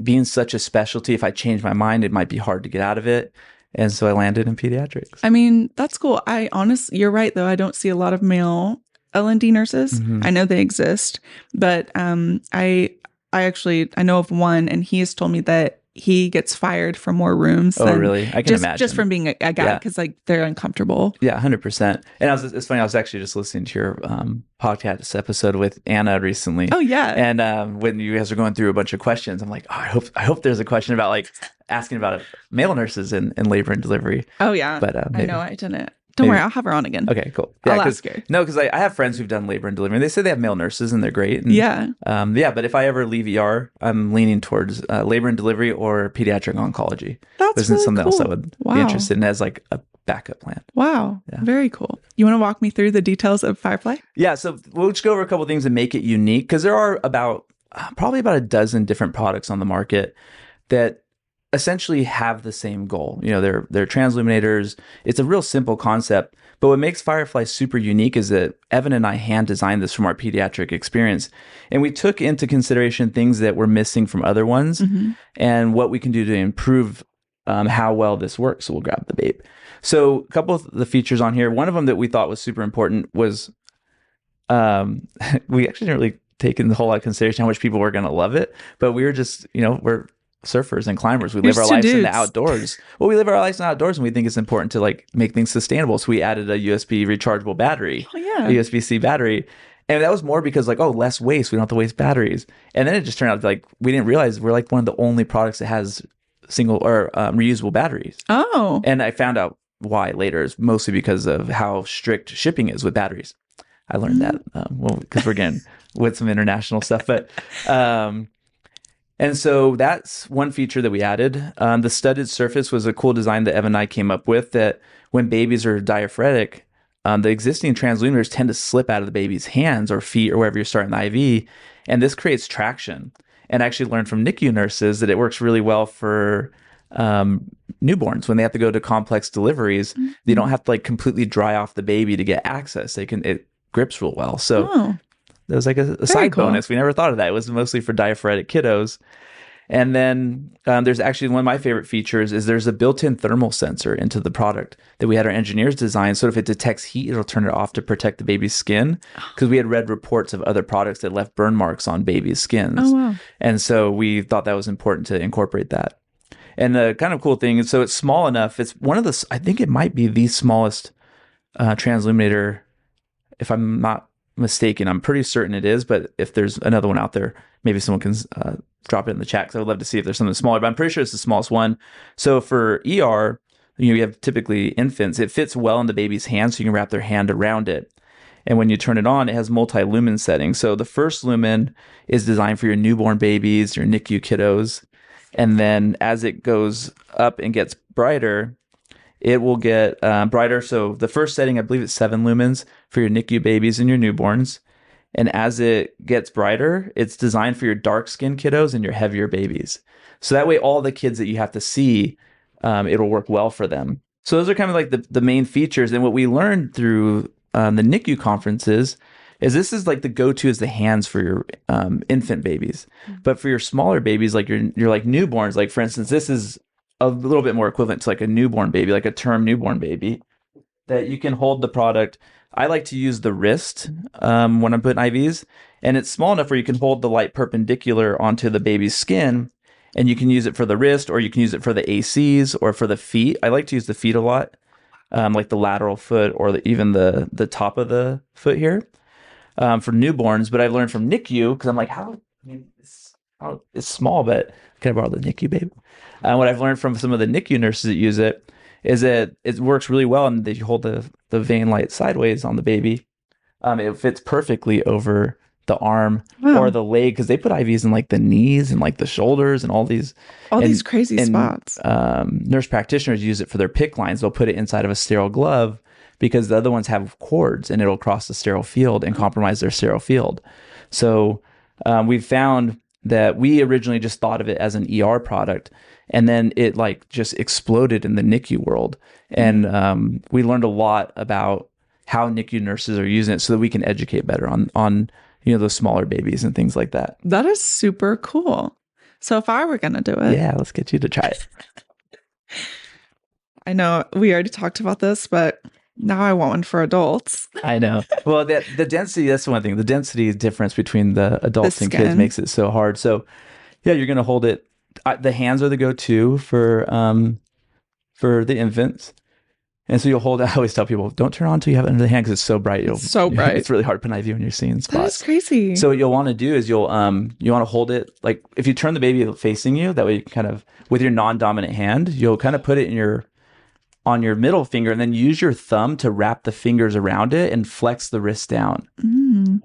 being such a specialty, if I changed my mind, it might be hard to get out of it. And so I landed in pediatrics. I mean, that's cool. You're right though. I don't see a lot of male L&D nurses. Mm-hmm. I know they exist, but I know of one, and he has told me that he gets fired for more rooms. Oh, really? I can imagine. Just from being a guy, because like they're uncomfortable. Yeah, 100%. And it's funny. I was actually just listening to your podcast episode with Anna recently. Oh yeah. And when you guys are going through a bunch of questions, I'm like, oh, I hope there's a question about like asking about male nurses in labor and delivery. Oh yeah. But I know I didn't Don't worry, I'll have her on again. Okay, cool. Yeah, I'll ask her. No, because I have friends who've done labor and delivery. And they say they have male nurses and they're great. And, Yeah. But if I ever leave ER, I'm leaning towards labor and delivery or pediatric oncology. That's Isn't really something cool. else I would be interested in as like a backup plan. Wow. Yeah. Very cool. You want to walk me through the details of Firefly? Yeah, so we'll just go over a couple of things that make it unique because there are probably about a dozen different products on the market that essentially have the same goal. You know, they're transluminators. It's a real simple concept, but what makes Firefly super unique is that Evan and I hand designed this from our pediatric experience, and we took into consideration things that were missing from other ones and what we can do to improve how well this works. So we'll grab the babe. So a couple of the features on here, one of them that we thought was super important was we actually didn't really take in the whole lot of consideration how much people were going to love it, but we were just, we're surfers and climbers. We live our lives in the outdoors. Well, we live our lives in the outdoors and we think it's important to like make things sustainable. So we added a USB rechargeable battery, a USB-C battery. And that was more because like, less waste. We don't have to waste batteries. And then it just turned out like, we didn't realize we're like one of the only products that has single or reusable batteries. Oh. And I found out why later. It's mostly because of how strict shipping is with batteries. I learned that, because we're getting with some international stuff, but, and so that's one feature that we added. The studded surface was a cool design that Evan and I came up with that when babies are diaphoretic, the existing transluminators tend to slip out of the baby's hands or feet or wherever you're starting the IV. And this creates traction. And I actually learned from NICU nurses that it works really well for newborns when they have to go to complex deliveries. They don't have to like completely dry off the baby to get access. It grips real well. So that was like a side bonus. We never thought of that. It was mostly for diaphoretic kiddos. And then there's actually one of my favorite features is there's a built-in thermal sensor into the product that we had our engineers design. So if it detects heat, it'll turn it off to protect the baby's skin, because we had read reports of other products that left burn marks on babies' skins. Oh, wow. And so we thought that was important to incorporate that. And the kind of cool thing is, so it's small enough. It's one of the, I think it might be the smallest transluminator, if I'm not mistaken. I'm pretty certain it is, but if there's another one out there, maybe someone can drop it in the chat, because I would love to see if there's something smaller, but I'm pretty sure it's the smallest one. So for ER, you have typically infants. It fits well in the baby's hand, so you can wrap their hand around it. And when you turn it on, it has multi-lumen settings. So the first lumen is designed for your newborn babies, your NICU kiddos. And then as it goes up and gets brighter, it will get brighter. So the first setting, I believe it's 7 lumens for your NICU babies and your newborns. And as it gets brighter, it's designed for your dark skinned kiddos and your heavier babies. So that way, all the kids that you have to see, it'll work well for them. So those are kind of like the main features. And what we learned through the NICU conferences is this is like the go-to is the hands for your infant babies. But for your smaller babies, like your like newborns, like for instance, this is a little bit more equivalent to like a newborn baby, like a term newborn baby, that you can hold the product. I like to use the wrist when I'm putting IVs, and it's small enough where you can hold the light perpendicular onto the baby's skin, and you can use it for the wrist, or you can use it for the ACs or for the feet. I like to use the feet a lot, like the lateral foot or even the top of the foot here for newborns. But I've learned from NICU, because I'm like, it's small, but can I borrow the NICU, babe? What I've learned from some of the NICU nurses that use it is that it works really well, and that you hold the vein light sideways on the baby. It fits perfectly over the arm or the leg, because they put IVs in like the knees and like the shoulders and all these crazy spots. Nurse practitioners use it for their PICC lines. They'll put it inside of a sterile glove, because the other ones have cords and it'll cross the sterile field and compromise their sterile field. So we've found that we originally just thought of it as an ER product, and then it like just exploded in the NICU world. And we learned a lot about how NICU nurses are using it, so that we can educate better on those smaller babies and things like that. That is super cool. So if I were going to do it. Yeah, let's get you to try it. I know we already talked about this, but now I want one for adults. I know. Well, the density, that's one thing. The density difference between the adults and kids makes it so hard. So yeah, you're going to hold it. The hands are the go-to for the infants. And so you'll hold it. I always tell people, don't turn on until you have it under the hand, because it's so bright. It's so bright. It's really hard to put an IV when you're seeing spots. That's crazy. So what you'll want to do is you want to hold it, like if you turn the baby facing you, that way you can kind of, with your non-dominant hand, you'll kind of put it in your on your middle finger and then use your thumb to wrap the fingers around it and flex the wrist down. Mm.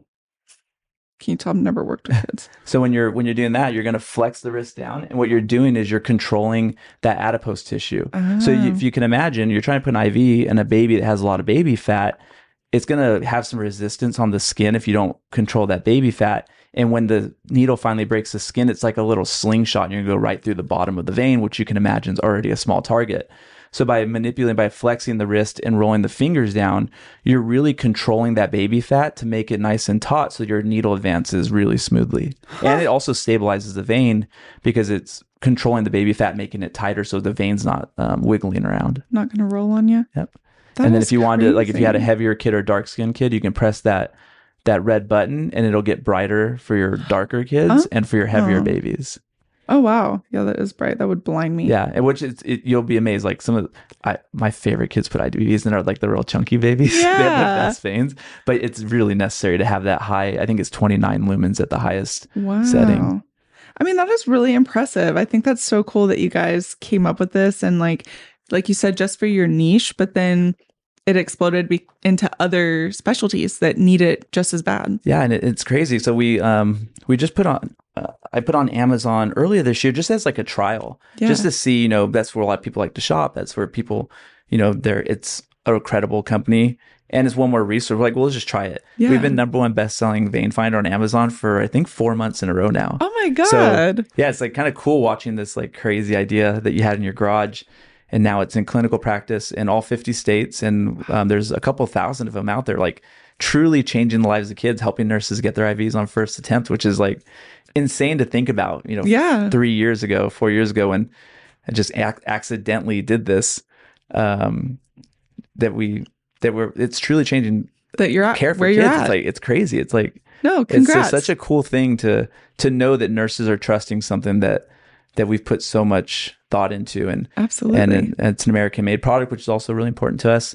Can you tell I've never worked with kids? So when you're doing that, you're going to flex the wrist down, and what you're doing is you're controlling that adipose tissue. So if you can imagine, you're trying to put an IV in a baby that has a lot of baby fat, it's going to have some resistance on the skin if you don't control that baby fat. And when the needle finally breaks the skin, it's like a little slingshot, and you're going to go right through the bottom of the vein, which you can imagine is already a small target. So by flexing the wrist and rolling the fingers down, you're really controlling that baby fat to make it nice and taut so your needle advances really smoothly. And it also stabilizes the vein because it's controlling the baby fat, making it tighter so the vein's not wiggling around. Not going to roll on you? Yep. And then if you wanted to, like if you had a heavier kid or dark-skinned kid, you can press that red button and it'll get brighter for your darker kids and for your heavier babies. Oh, wow. Yeah, that is bright. That would blind me. Yeah, and you'll be amazed. Like my favorite kids put IVs and are like the real chunky babies. Yeah. They have the best veins, but it's really necessary to have that high. I think it's 29 lumens at the highest setting. I mean, that is really impressive. I think that's so cool that you guys came up with this and like you said, just for your niche, but then it exploded into other specialties that need it just as bad. Yeah, and it's crazy. So we just put on. I put on Amazon earlier this year just as like a trial, just to see, that's where a lot of people like to shop. That's where people, it's a credible company and it's one more resource. We're like, well, let's just try it. Yeah. We've been #1 best-selling vein finder on Amazon for, I think, 4 months in a row now. Oh my God. So, yeah, it's like kind of cool watching this like crazy idea that you had in your garage. And now it's in clinical practice in all 50 states. And there's a couple thousand of them out there, like truly changing the lives of kids, helping nurses get their IVs on first attempt, which is like insane to think about, 4 years ago, when I just accidentally did this, it's truly changing that you're at care for where kids. You're at. It's like, it's crazy. It's like, no, congrats. It's such a cool thing to know that nurses are trusting something that we've put so much thought into, and absolutely, and it's an American made product, which is also really important to us.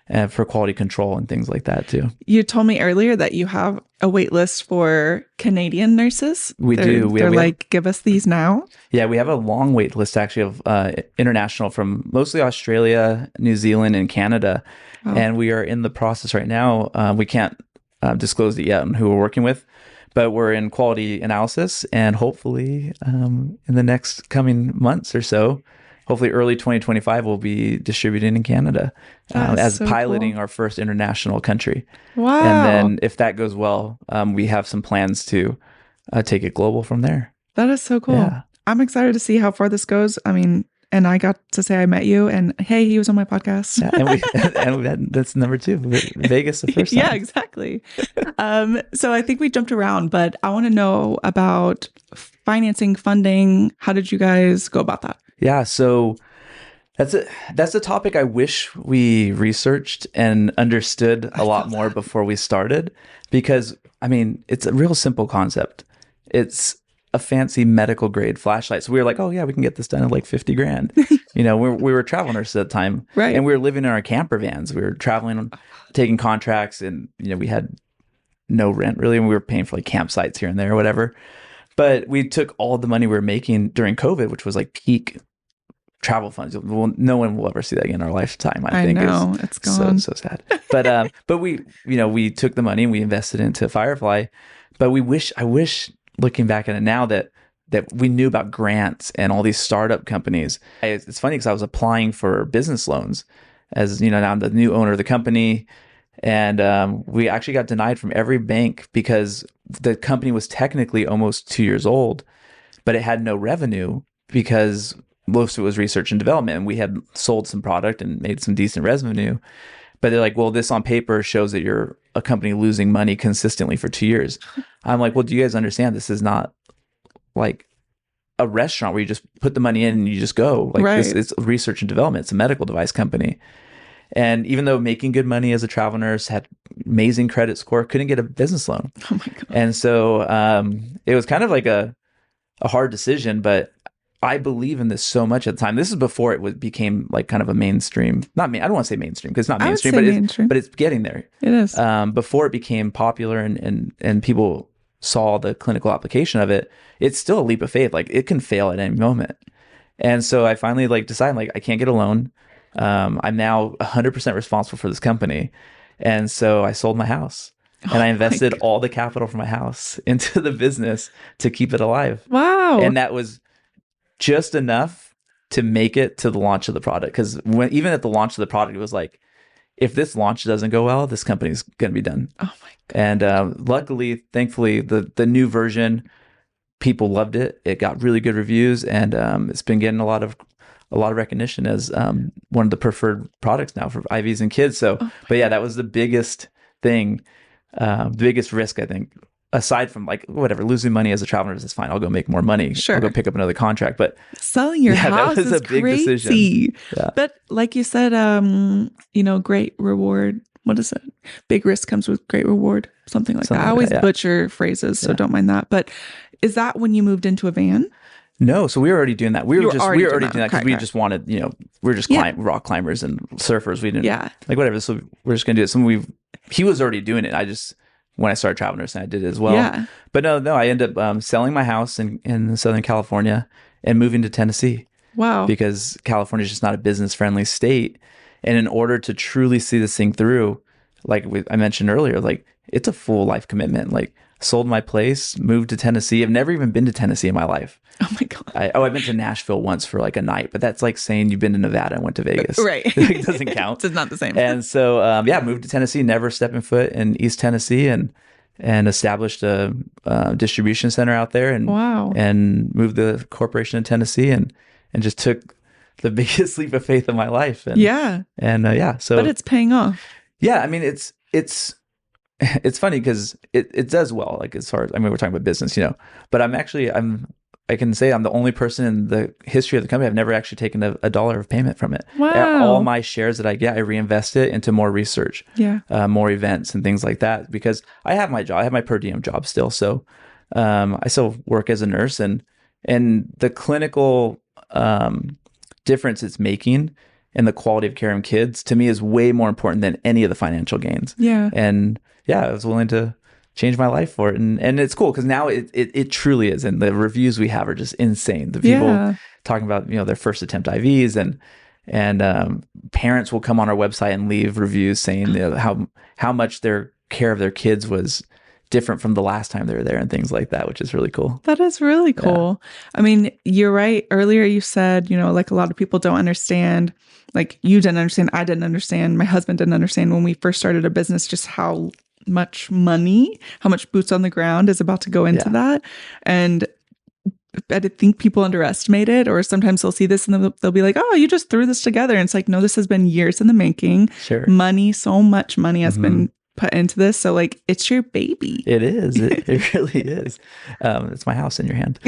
And for quality control and things like that too. You told me earlier that you have a wait list for Canadian nurses. We do. They're like, give us these now. Yeah, we have a long wait list actually of international from mostly Australia, New Zealand, and Canada. Oh. And we are in the process right now. We can't disclose it yet on who we're working with, but we're in quality analysis, and hopefully in the next coming months or so, hopefully early 2025, we'll be distributing in Canada as so piloting cool. Our first international country. Wow. And then if that goes well, we have some plans to take it global from there. That is so cool. Yeah. I'm excited to see how far this goes. I mean, and I got to say I met you, and hey, he was on my podcast. Yeah, and that's #2, Vegas the first time. Yeah, exactly. So I think we jumped around, but I want to know about financing, funding. How did you guys go about that? Yeah, so that's a topic I wish we researched and understood a lot more before we started, because I mean, it's a real simple concept. It's a fancy medical grade flashlight. So we were like, oh yeah, we can get this done at like 50 grand. We were travel nurses at the time, right? And we were living in our camper vans. We were traveling, taking contracts, and we had no rent really, and we were paying for like campsites here and there or whatever. But we took all the money we were making during COVID, which was like peak travel funds. Well, no one will ever see that again in our lifetime. I think know it's gone. So sad. But we took the money and we invested into Firefly. But I wish looking back at it now that we knew about grants and all these startup companies. It's funny because I was applying for business loans as now I'm the new owner of the company. And we actually got denied from every bank because the company was technically almost 2 years old, but it had no revenue because most of it was research and development. And we had sold some product and made some decent revenue. But they're like, well, this on paper shows that you're a company losing money consistently for 2 years. I'm like, well, do you guys understand this is not like a restaurant where you just put the money in and you just go. Like right. It's research and development. It's a medical device company. And even though making good money as a travel nurse, had amazing credit score, couldn't get a business loan. Oh my God. And so it was kind of like a hard decision, but I believe in this so much at the time. This is before it became like kind of a mainstream, I don't want to say mainstream because it's not mainstream, but it's getting there. It is. Before it became popular and people saw the clinical application of it, it's still a leap of faith. Like it can fail at any moment. And so I finally decided I can't get a loan. I'm now 100% responsible for this company. And so I sold my house and I invested all the capital from my house into the business to keep it alive. Wow. And that was just enough to make it to the launch of the product. Because even at the launch of the product, it was like, if this launch doesn't go well, this company's going to be done. Oh my God. And luckily, thankfully, the new version, people loved it. It got really good reviews, and it's been getting a lot of recognition as one of the preferred products now for IVs and kids. So, but yeah, that was the biggest thing, the biggest risk, I think. Aside from like whatever, losing money as a travel nurse is fine. I'll go make more money. Sure. I'll go pick up another contract. But selling your house that was is a big crazy. decision. Yeah. But like you said, great reward. What is it? Big risk comes with great reward. Something like that. I always butcher phrases, so don't mind that. But is that when you moved into a van? No, so we were already doing that. We were already doing that because we Okay. just wanted, we were just rock climbers and surfers. We didn't like whatever. So we're just gonna do it. He was already doing it. When I started travel nursing, I did it as well. Yeah. But no, I ended up selling my house in Southern California and moving to Tennessee. Wow. Because California is just not a business friendly state. And in order to truly see this thing through, like I mentioned earlier, like it's a full life commitment. Like sold my place, moved to Tennessee. I've never even been to Tennessee in my life. Oh my God. I've been to Nashville once for like a night, but that's like saying you've been to Nevada and went to Vegas. Right. It doesn't count. It's not the same. And so, moved to Tennessee, never stepping foot in East Tennessee, and established a distribution center out there, and moved the corporation in Tennessee, and just took the biggest leap of faith of my life. And, so. But it's paying off. Yeah, I mean, it's funny because it does well. Like as far as, we're talking about business, but I can say I'm the only person in the history of the company I've never actually taken a dollar of payment from it. Wow. All my shares that I get, I reinvest it into more research, more events and things like that, because I have my job. I have my per diem job still. So I still work as a nurse, and the clinical difference it's making in the quality of care in kids to me is way more important than any of the financial gains. Yeah. And I was willing to change my life for it, and it's cool because now it truly is, and the reviews we have are just insane. The people talking about their first attempt IVs, and parents will come on our website and leave reviews saying how much their care of their kids was different from the last time they were there and things like that, which is really cool. That is really cool. Yeah. I mean, you're right. Earlier you said, like a lot of people don't understand, like you didn't understand, I didn't understand, my husband didn't understand when we first started a business, just how much money, how much boots on the ground is about to go into that. And I think people underestimate it, or sometimes they'll see this and they'll be like, oh, you just threw this together. And it's like, no, this has been years in the making. Sure. Money, so much money has been put into this. So like, it's your baby. It is. It really is. It's my house in your hand.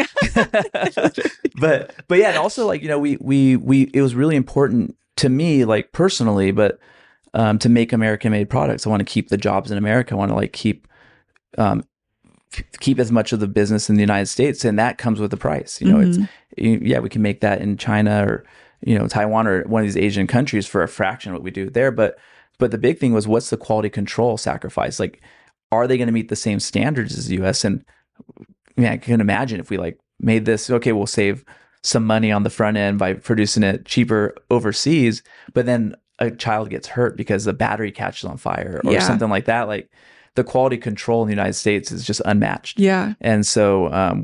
but yeah, and also like, we it was really important to me, like personally, but to make American-made products. I want to keep the jobs in America. I want to like keep as much of the business in the United States, and that comes with a price. It's we can make that in China or Taiwan or one of these Asian countries for a fraction of what we do there. But the big thing was, what's the quality control sacrifice? Like, are they going to meet the same standards as the U.S.? And I can imagine if we like made this, okay, we'll save some money on the front end by producing it cheaper overseas, but then a child gets hurt because the battery catches on fire or something like that. Like, the quality control in the United States is just unmatched. Yeah. And so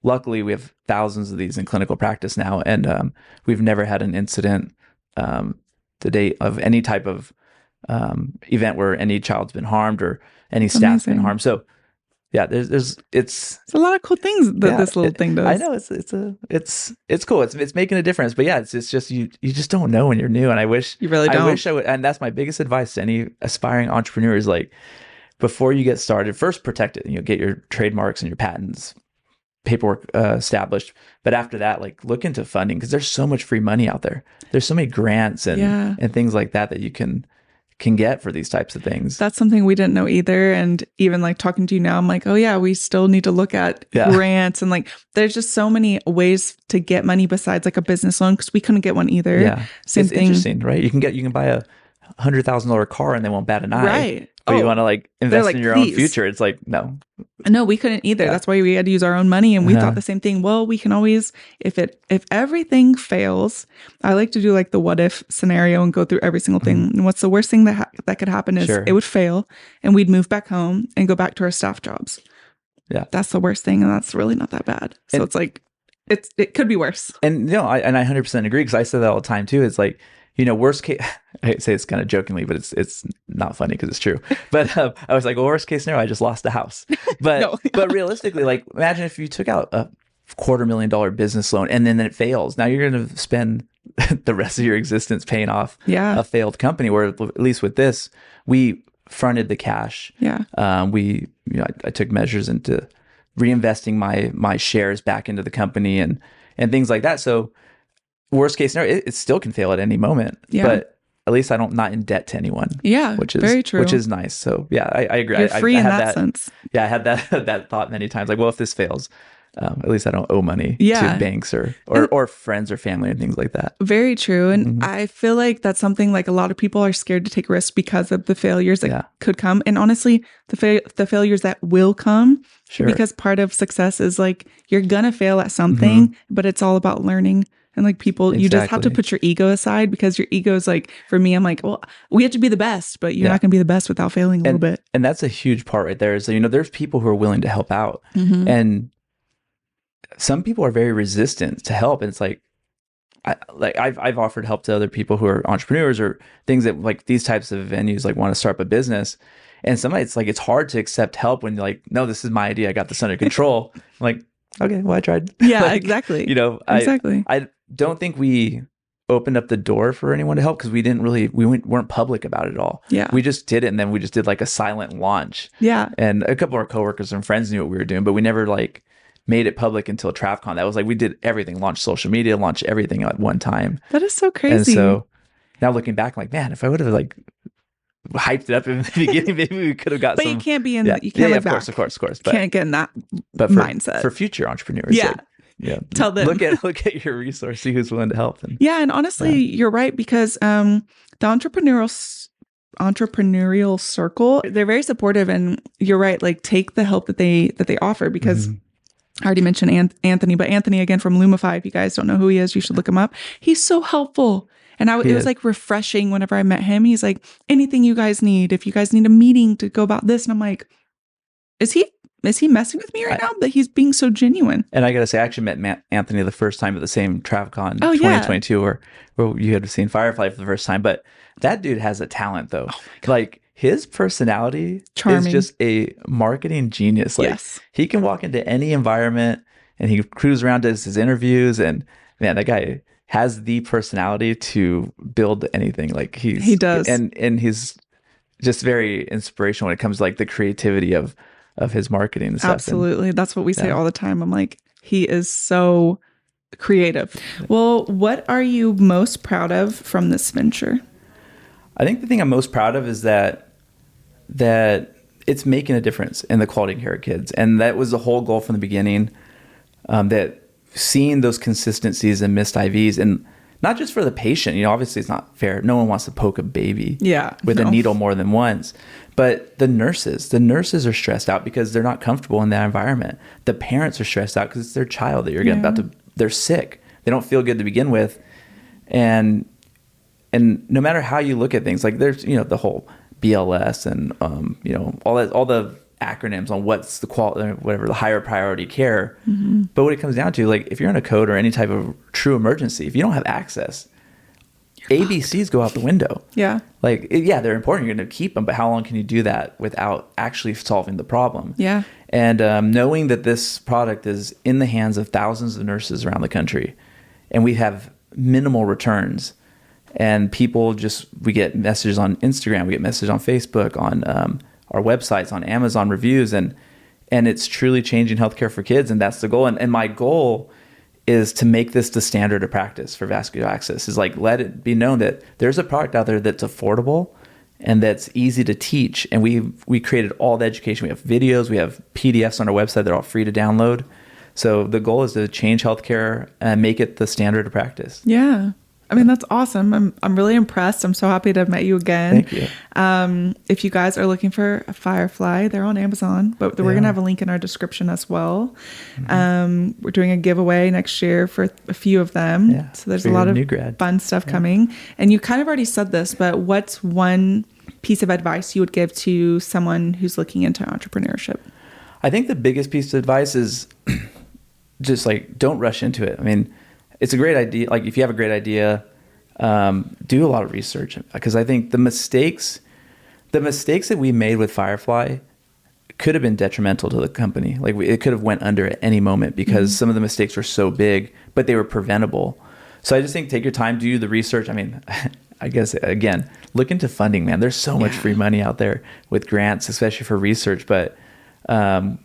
luckily we have thousands of these in clinical practice now, and we've never had an incident to date of any type of event where any child's been harmed or any staff's been harmed. So yeah, it's a lot of cool things that this little thing does. I know it's cool. It's making a difference. But yeah, it's just you just don't know when you're new. And I wish you really don't. I wish I would. And that's my biggest advice to any aspiring entrepreneurs. Like, before you get started, first protect it. Get your trademarks and your patents, paperwork established. But after that, like, look into funding, because there's so much free money out there. There's so many grants and things like that you can get for these types of things. That's something we didn't know either. And even like talking to you now, I'm like, oh yeah, we still need to look at grants, and like there's just so many ways to get money besides like a business loan, because we couldn't get one either. Yeah, Same it's thing. Interesting, right? You can buy a $100,000 car and they won't bat an eye. Right. but you Oh, want to like they're invest like, in your own "Please." future. It's like, no. No, we couldn't either. Yeah. That's why we had to use our own money. And we Uh-huh. thought the same thing. Well, we can always, if everything fails, I like to do like the what if scenario and go through every single thing. And what's the worst thing that could happen is Sure. it would fail and we'd move back home and go back to our staff jobs. Yeah. That's the worst thing. And that's really not that bad. So it's like, it could be worse. And I 100% agree, because I say that all the time too. It's like, worst case, I say it's kind of jokingly, but it's not funny because it's true. But I was like, well, worst case scenario, I just lost a house. But No. but realistically, like, imagine if you took out a $250,000 business loan and then it fails. Now you're going to spend the rest of your existence paying off a failed company. Where at least with this, we fronted the cash. Yeah. I took measures into reinvesting my shares back into the company and things like that. So worst case scenario, it still can fail at any moment. Yeah. But at least I'm not in debt to anyone. Yeah. Which is very true. Which is nice. So yeah, I agree. You're free I in had that sense. Yeah, I had that thought many times. Like, well, if this fails, at least I don't owe money Yeah. to banks or friends or family and things like that. Very true. And I feel like that's something like a lot of people are scared to take risks because of the failures that could come. And honestly, the failures that will come, because part of success is like you're going to fail at something, but it's all about learning. And like people, you just have to put your ego aside, because your ego is like, for me, I'm like, well, we have to be the best, but you're not going to be the best without failing a little bit. And that's a huge part right there. Is that, there's people who are willing to help out. And some people are very resistant to help. And it's like, I've offered help to other people who are entrepreneurs or things that like these types of venues like want to start up a business. And somebody, it's hard to accept help when you're like, no, this is my idea. I got this under control. I'm like, okay, well, I tried. Yeah, exactly. Exactly. I don't think we opened up the door for anyone to help, because we weren't public about it at all. Yeah. We just did it. And then we just did like a silent launch. Yeah. And a couple of our coworkers and friends knew what we were doing, but we never like made it public until TravCon. That was like, we did everything, launched social media, launched everything at one time. That is so crazy. And so now looking back, I'm like, man, if I would have like hyped it up in the beginning, maybe we could have got but some. You can't be in you can't of course. But, can't get in that mindset. For future entrepreneurs. Yeah. Tell them. Look at your resource, see who's willing to help. And honestly, you're right, because the entrepreneurial circle, they're very supportive, and you're right, like take the help that they offer, because I already mentioned Anthony, but Anthony again from Lumify, if you guys don't know who he is, you should look him up. He's so helpful. And it was like refreshing whenever I met him. He's like, anything you guys need, if you guys need a meeting to go about this. And I'm like, is he messing with me right now? But he's being so genuine. And I got to say, I actually met Anthony the first time at the same TravCon 2022 where you had seen Firefly for the first time. But that dude has a talent, though. Like, his personality is just a marketing genius. Like, he can walk into any environment and he cruise around, does his interviews, and man, that guy has the personality to build anything. Like, he does. And he's just very inspirational when it comes to like the creativity of his marketing and stuff. Absolutely. That's what we say all the time. I'm like, he is so creative. Well, what are you most proud of from this venture? I think the thing I'm most proud of is that it's making a difference in the quality of care of kids. And that was the whole goal from the beginning, that seeing those consistencies and missed IVs, and not just for the patient, obviously it's not fair. No one wants to poke a baby with a needle more than once, but the nurses are stressed out because they're not comfortable in that environment. The parents are stressed out because it's their child that you're getting they're sick. They don't feel good to begin with. And no matter how you look at things, like there's, the whole BLS and, all the acronyms on what's the quality, whatever, the higher priority care. But what it comes down to, like, if you're in a code or any type of true emergency, if you don't have access, ABCs go out the window. Yeah. Like, they're important. You're going to keep them, but how long can you do that without actually solving the problem? Yeah. And knowing that this product is in the hands of thousands of nurses around the country, and we have minimal returns, and we get messages on Instagram, we get messages on Facebook, on our websites, on Amazon reviews, and it's truly changing healthcare for kids, and that's the goal. And my goal is to make this the standard of practice for vascular access. Is like, let it be known that there's a product out there that's affordable and that's easy to teach. And we created all the education. We have videos, we have PDFs on our website. They're all free to download. So the goal is to change healthcare and make it the standard of practice. Yeah. I mean, that's awesome. I'm really impressed. I'm so happy to have met you again. Thank you. If you guys are looking for a Firefly, they're on Amazon, but we're going to have a link in our description as well. We're doing a giveaway next year for a few of them. Yeah, so there's a lot of new grad. fun stuff coming. And you kind of already said this, but what's one piece of advice you would give to someone who's looking into entrepreneurship? I think the biggest piece of advice is just like, don't rush into it. I mean, it's a great idea. Like if you have a great idea, do a lot of research, because I think the mistakes that we made with Firefly could have been detrimental to the company. Like it could have went under at any moment because some of the mistakes were so big, but they were preventable. So I just think take your time, do the research. I mean, I guess again, look into funding, man. There's so much free money out there with grants, especially for research. But I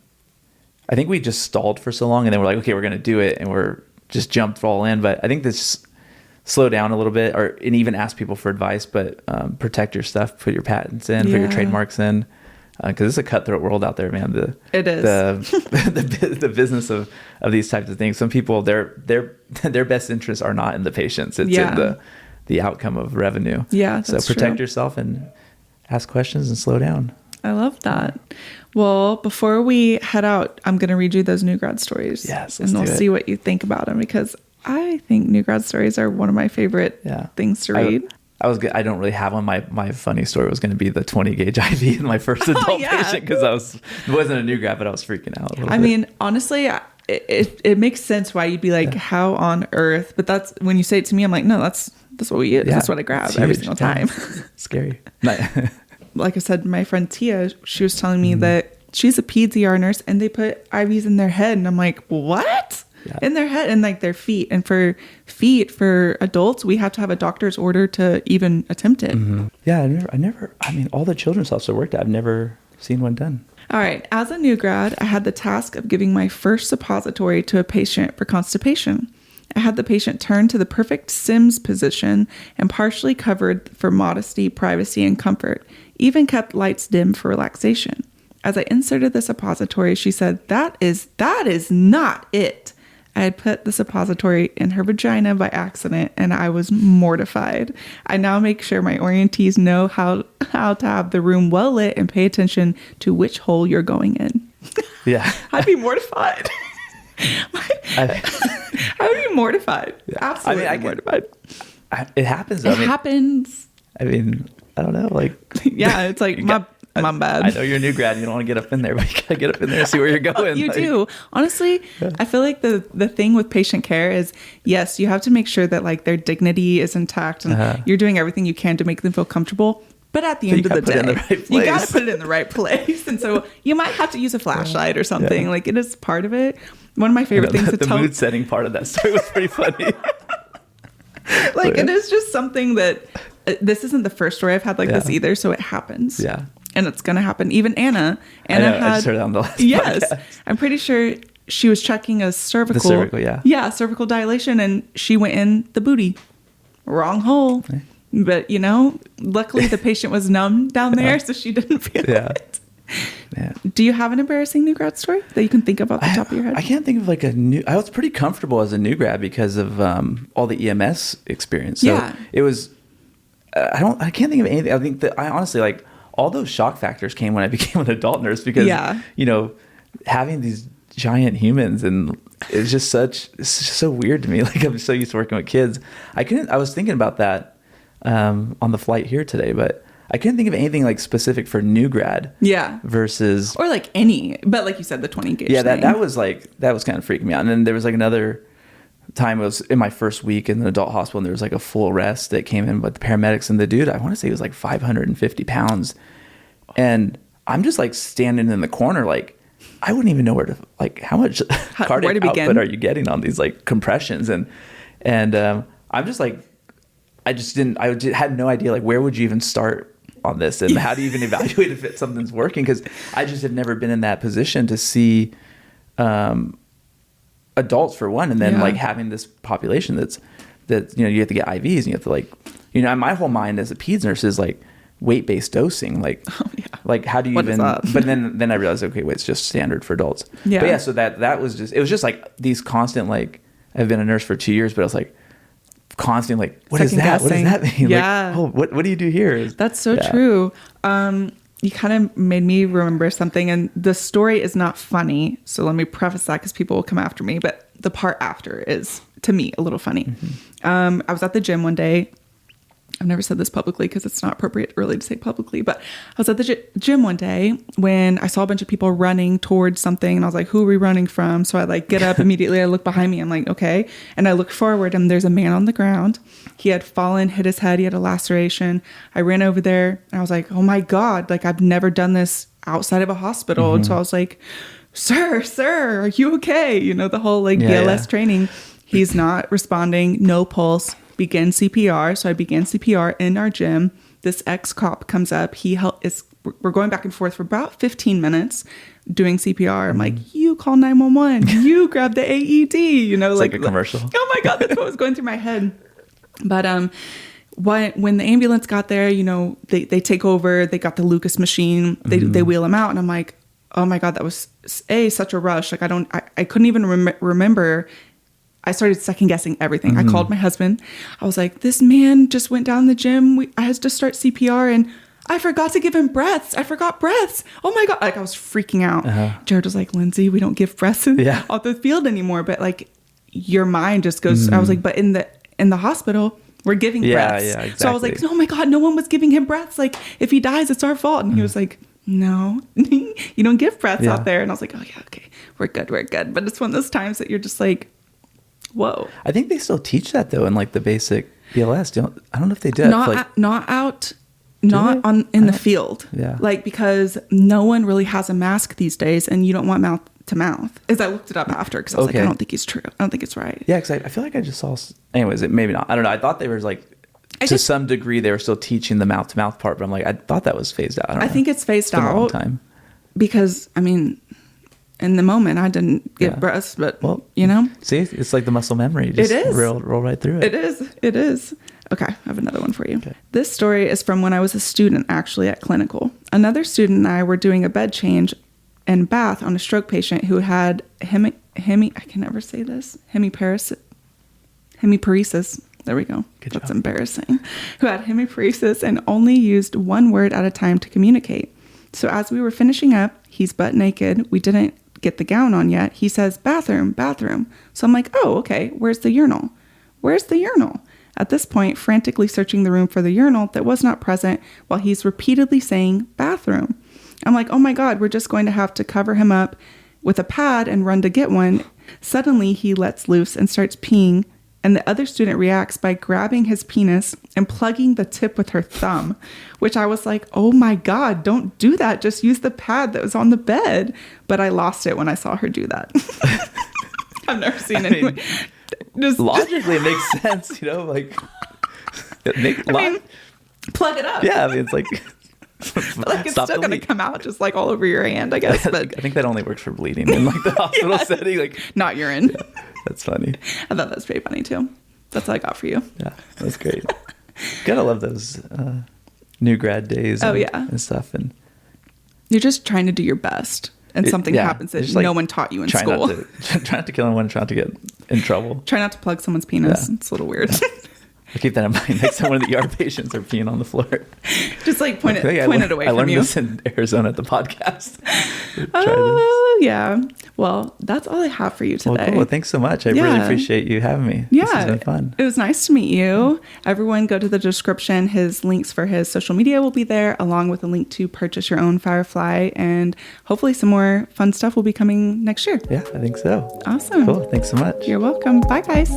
think we just stalled for so long, and then we're like, okay, we're going to do it, and we're just jumped all in. But I think this slow down a little bit, and even ask people for advice, but protect your stuff, put your patents in, put your trademarks in, because it's a cutthroat world out there, man. It is the business of these types of things. Some people, their best interests are not in the patients; it's in the outcome of revenue. Yeah, so protect yourself and ask questions and slow down. I love that. Well, before we head out, I'm going to read you those new grad stories. Yes, and we'll see what you think about them, because I think new grad stories are one of my favorite things to read. I don't really have one. My funny story was going to be the 20 gauge IV in my first adult patient, because it wasn't a new grad, but I was freaking out a little bit. Mean, honestly, it makes sense why you'd be like, how on earth? But that's when you say it to me, I'm like, no, that's what we use. That's what I grab every single time. Scary. Like I said, my friend Tia, she was telling me that she's a Peds ER nurse, and they put IVs in their head, and I'm like, what? Yeah. In their head and like their feet. And for feet, for adults, we have to have a doctor's order to even attempt it. Yeah, I mean, all the children's hospitals I worked at, I've never seen one done. All right. As a new grad, I had the task of giving my first suppository to a patient for constipation. I had the patient turn to the perfect Sims position and partially covered for modesty, privacy, and comfort. Even kept lights dim for relaxation. As I inserted the suppository, she said, that is not it. I had put the suppository in her vagina by accident, and I was mortified. I now make sure my orientees know how to have the room well lit and pay attention to which hole you're going in. Yeah. I'd be mortified. I would be mortified. Yeah. Absolutely mortified. It happens. It happens. I mean, I don't know. Like, yeah, it's like my bad. I know you're a new grad and you don't want to get up in there, but you gotta get up in there and see where you're going. You do. Honestly, I feel like the thing with patient care is, yes, you have to make sure that like their dignity is intact and you're doing everything you can to make them feel comfortable. But at the end of the day, you got to put it in the right place. And so you might have to use a flashlight or something. Like, it is part of it. One of my favorite things to tell. The mood setting part of that story was pretty funny. Like, it is just something that, this isn't the first story I've had like this either. So it happens. Yeah. And it's going to happen. Even Anna I just heard it on the last podcast. I'm pretty sure she was checking a cervical. Yeah, cervical dilation. And she went in the booty. Wrong hole. Okay. But, luckily the patient was numb down there, so she didn't feel it. Yeah. Do you have an embarrassing new grad story that you can think of off the top of your head? I can't think of like I was pretty comfortable as a new grad because of all the EMS experience. So it was, I can't think of anything. I think that I honestly like all those shock factors came when I became an adult nurse because, having these giant humans and it's just so weird to me. Like I'm so used to working with kids. I was thinking about that on the flight here today, but I couldn't think of anything like specific for new grad. Yeah. Versus or like any, but like you said, the 20 gauge. Yeah, that was kind of freaking me out. And then there was like another time, it was in my first week in the adult hospital, and there was like a full arrest that came in with the paramedics, and the dude, I want to say he was like 550 pounds. And I'm just like standing in the corner, like I wouldn't even know where to, like how much cardiac output are you getting on these like compressions? And I'm just like, I had no idea, like, where would you even start on this? And how do you even evaluate if something's working? Because I just had never been in that position to see adults, for one, and then like having this population that you have to get IVs and you have to like, my whole mind as a peds nurse is like weight-based dosing. Like, like how do you even, but then I realized, okay, wait, it's just standard for adults. Yeah. But yeah, so that was just, it was just like these constant, like, I've been a nurse for 2 years, but I was like, constantly like, what is Second that? What does guessing. that mean? Yeah. Like, oh, what do you do here? That's so true. You kind of made me remember something, and the story is not funny. So let me preface that because people will come after me. But the part after is, to me, a little funny. I was at the gym one day. I've never said this publicly because it's not appropriate really to say publicly, but I was at the gym one day when I saw a bunch of people running towards something, and I was like, who are we running from? So I like get up immediately. I look behind me. I'm like, okay. And I look forward, and there's a man on the ground. He had fallen, hit his head. He had a laceration. I ran over there, and I was like, oh my God, like I've never done this outside of a hospital. And so I was like, sir, are you okay? You know, the whole like BLS training. He's not responding. No pulse. Begin CPR. So I began CPR in our gym. This ex-cop comes up. We're going back and forth for about 15 minutes doing CPR. I'm like, you call 911. You grab the AED. You know, it's like a commercial. Oh my God, that's what was going through my head. But when the ambulance got there, you know, they take over. They got the Lucas machine. They wheel him out, and I'm like, oh my God, that was such a rush. Like I couldn't even remember. I started second guessing everything. I called my husband. I was like, this man just went down the gym. I had to start CPR, and I forgot to give him breaths. I forgot breaths. Oh my God. Like I was freaking out. Jared was like, Lindsay, we don't give breaths on the field anymore. But like your mind just goes, I was like, but in the hospital, we're giving breaths. Yeah, exactly. So I was like, oh my God, no one was giving him breaths. Like if he dies, it's our fault. And he was like, no, you don't give breaths out there. And I was like, oh yeah, okay, we're good. But it's one of those times that you're just like, whoa. I think they still teach that though in like the basic BLS. I don't know if they did. Not in the field. Yeah. Like because no one really has a mask these days, and you don't want mouth to mouth. As I looked it up after, because I was like, I don't think it's true. I don't think it's right. Yeah, because I feel like I just saw. Anyways, maybe not. I don't know. I thought they were like. To some degree, they were still teaching the mouth-to-mouth part, but I'm like, I thought that was phased out. I think it's phased out. Been a long time. Because I mean, in the moment, I didn't get breaths, but you know, see, it's like the muscle memory. Just it is. Roll right through it. It is. Okay, I have another one for you. Okay. This story is from when I was a student, actually at clinical. Another student and I were doing a bed change and bath on a stroke patient who had I can never say this. Hemparesis. There we go. Good That's job. Embarrassing. Who had hemparesis and only used one word at a time to communicate. So as we were finishing up, he's butt naked. We didn't get the gown on yet. He says, bathroom. So I'm like, oh, okay. Where's the urinal? At this point, frantically searching the room for the urinal that was not present while he's repeatedly saying bathroom. I'm like, oh my God, we're just going to have to cover him up with a pad and run to get one. Suddenly he lets loose and starts peeing. And the other student reacts by grabbing his penis and plugging the tip with her thumb, which I was like, oh my God, don't do that. Just use the pad that was on the bed. But I lost it when I saw her do that. I've never seen anyone. Logically, it makes sense, you know, like, plug it up. Yeah, I mean, it's like, like it's still going to come out just like all over your hand, I guess. But I think that only works for bleeding in like the hospital setting. Like, not urine. Yeah. That's funny. I thought that was pretty funny too. That's all I got for you. Yeah, that's great. Gotta love those new grad days. And stuff. And you're just trying to do your best, and something happens that no one taught you in school. Try not to kill anyone. Try not to get in trouble. Try not to plug someone's penis. Yeah. It's a little weird. I keep that in mind. Next time one of the ER patients are peeing on the floor, just like point it away from you. I learned this in Arizona at the podcast. Oh yeah. Well, that's all I have for you today. Well, cool. Well, thanks so much. I really appreciate you having me. Yeah, this has been fun. It was nice to meet you. Everyone, go to the description. His links for his social media will be there, along with a link to purchase your own Firefly, and hopefully some more fun stuff will be coming next year. Yeah, I think so. Awesome. Cool. Thanks so much. You're welcome. Bye, guys.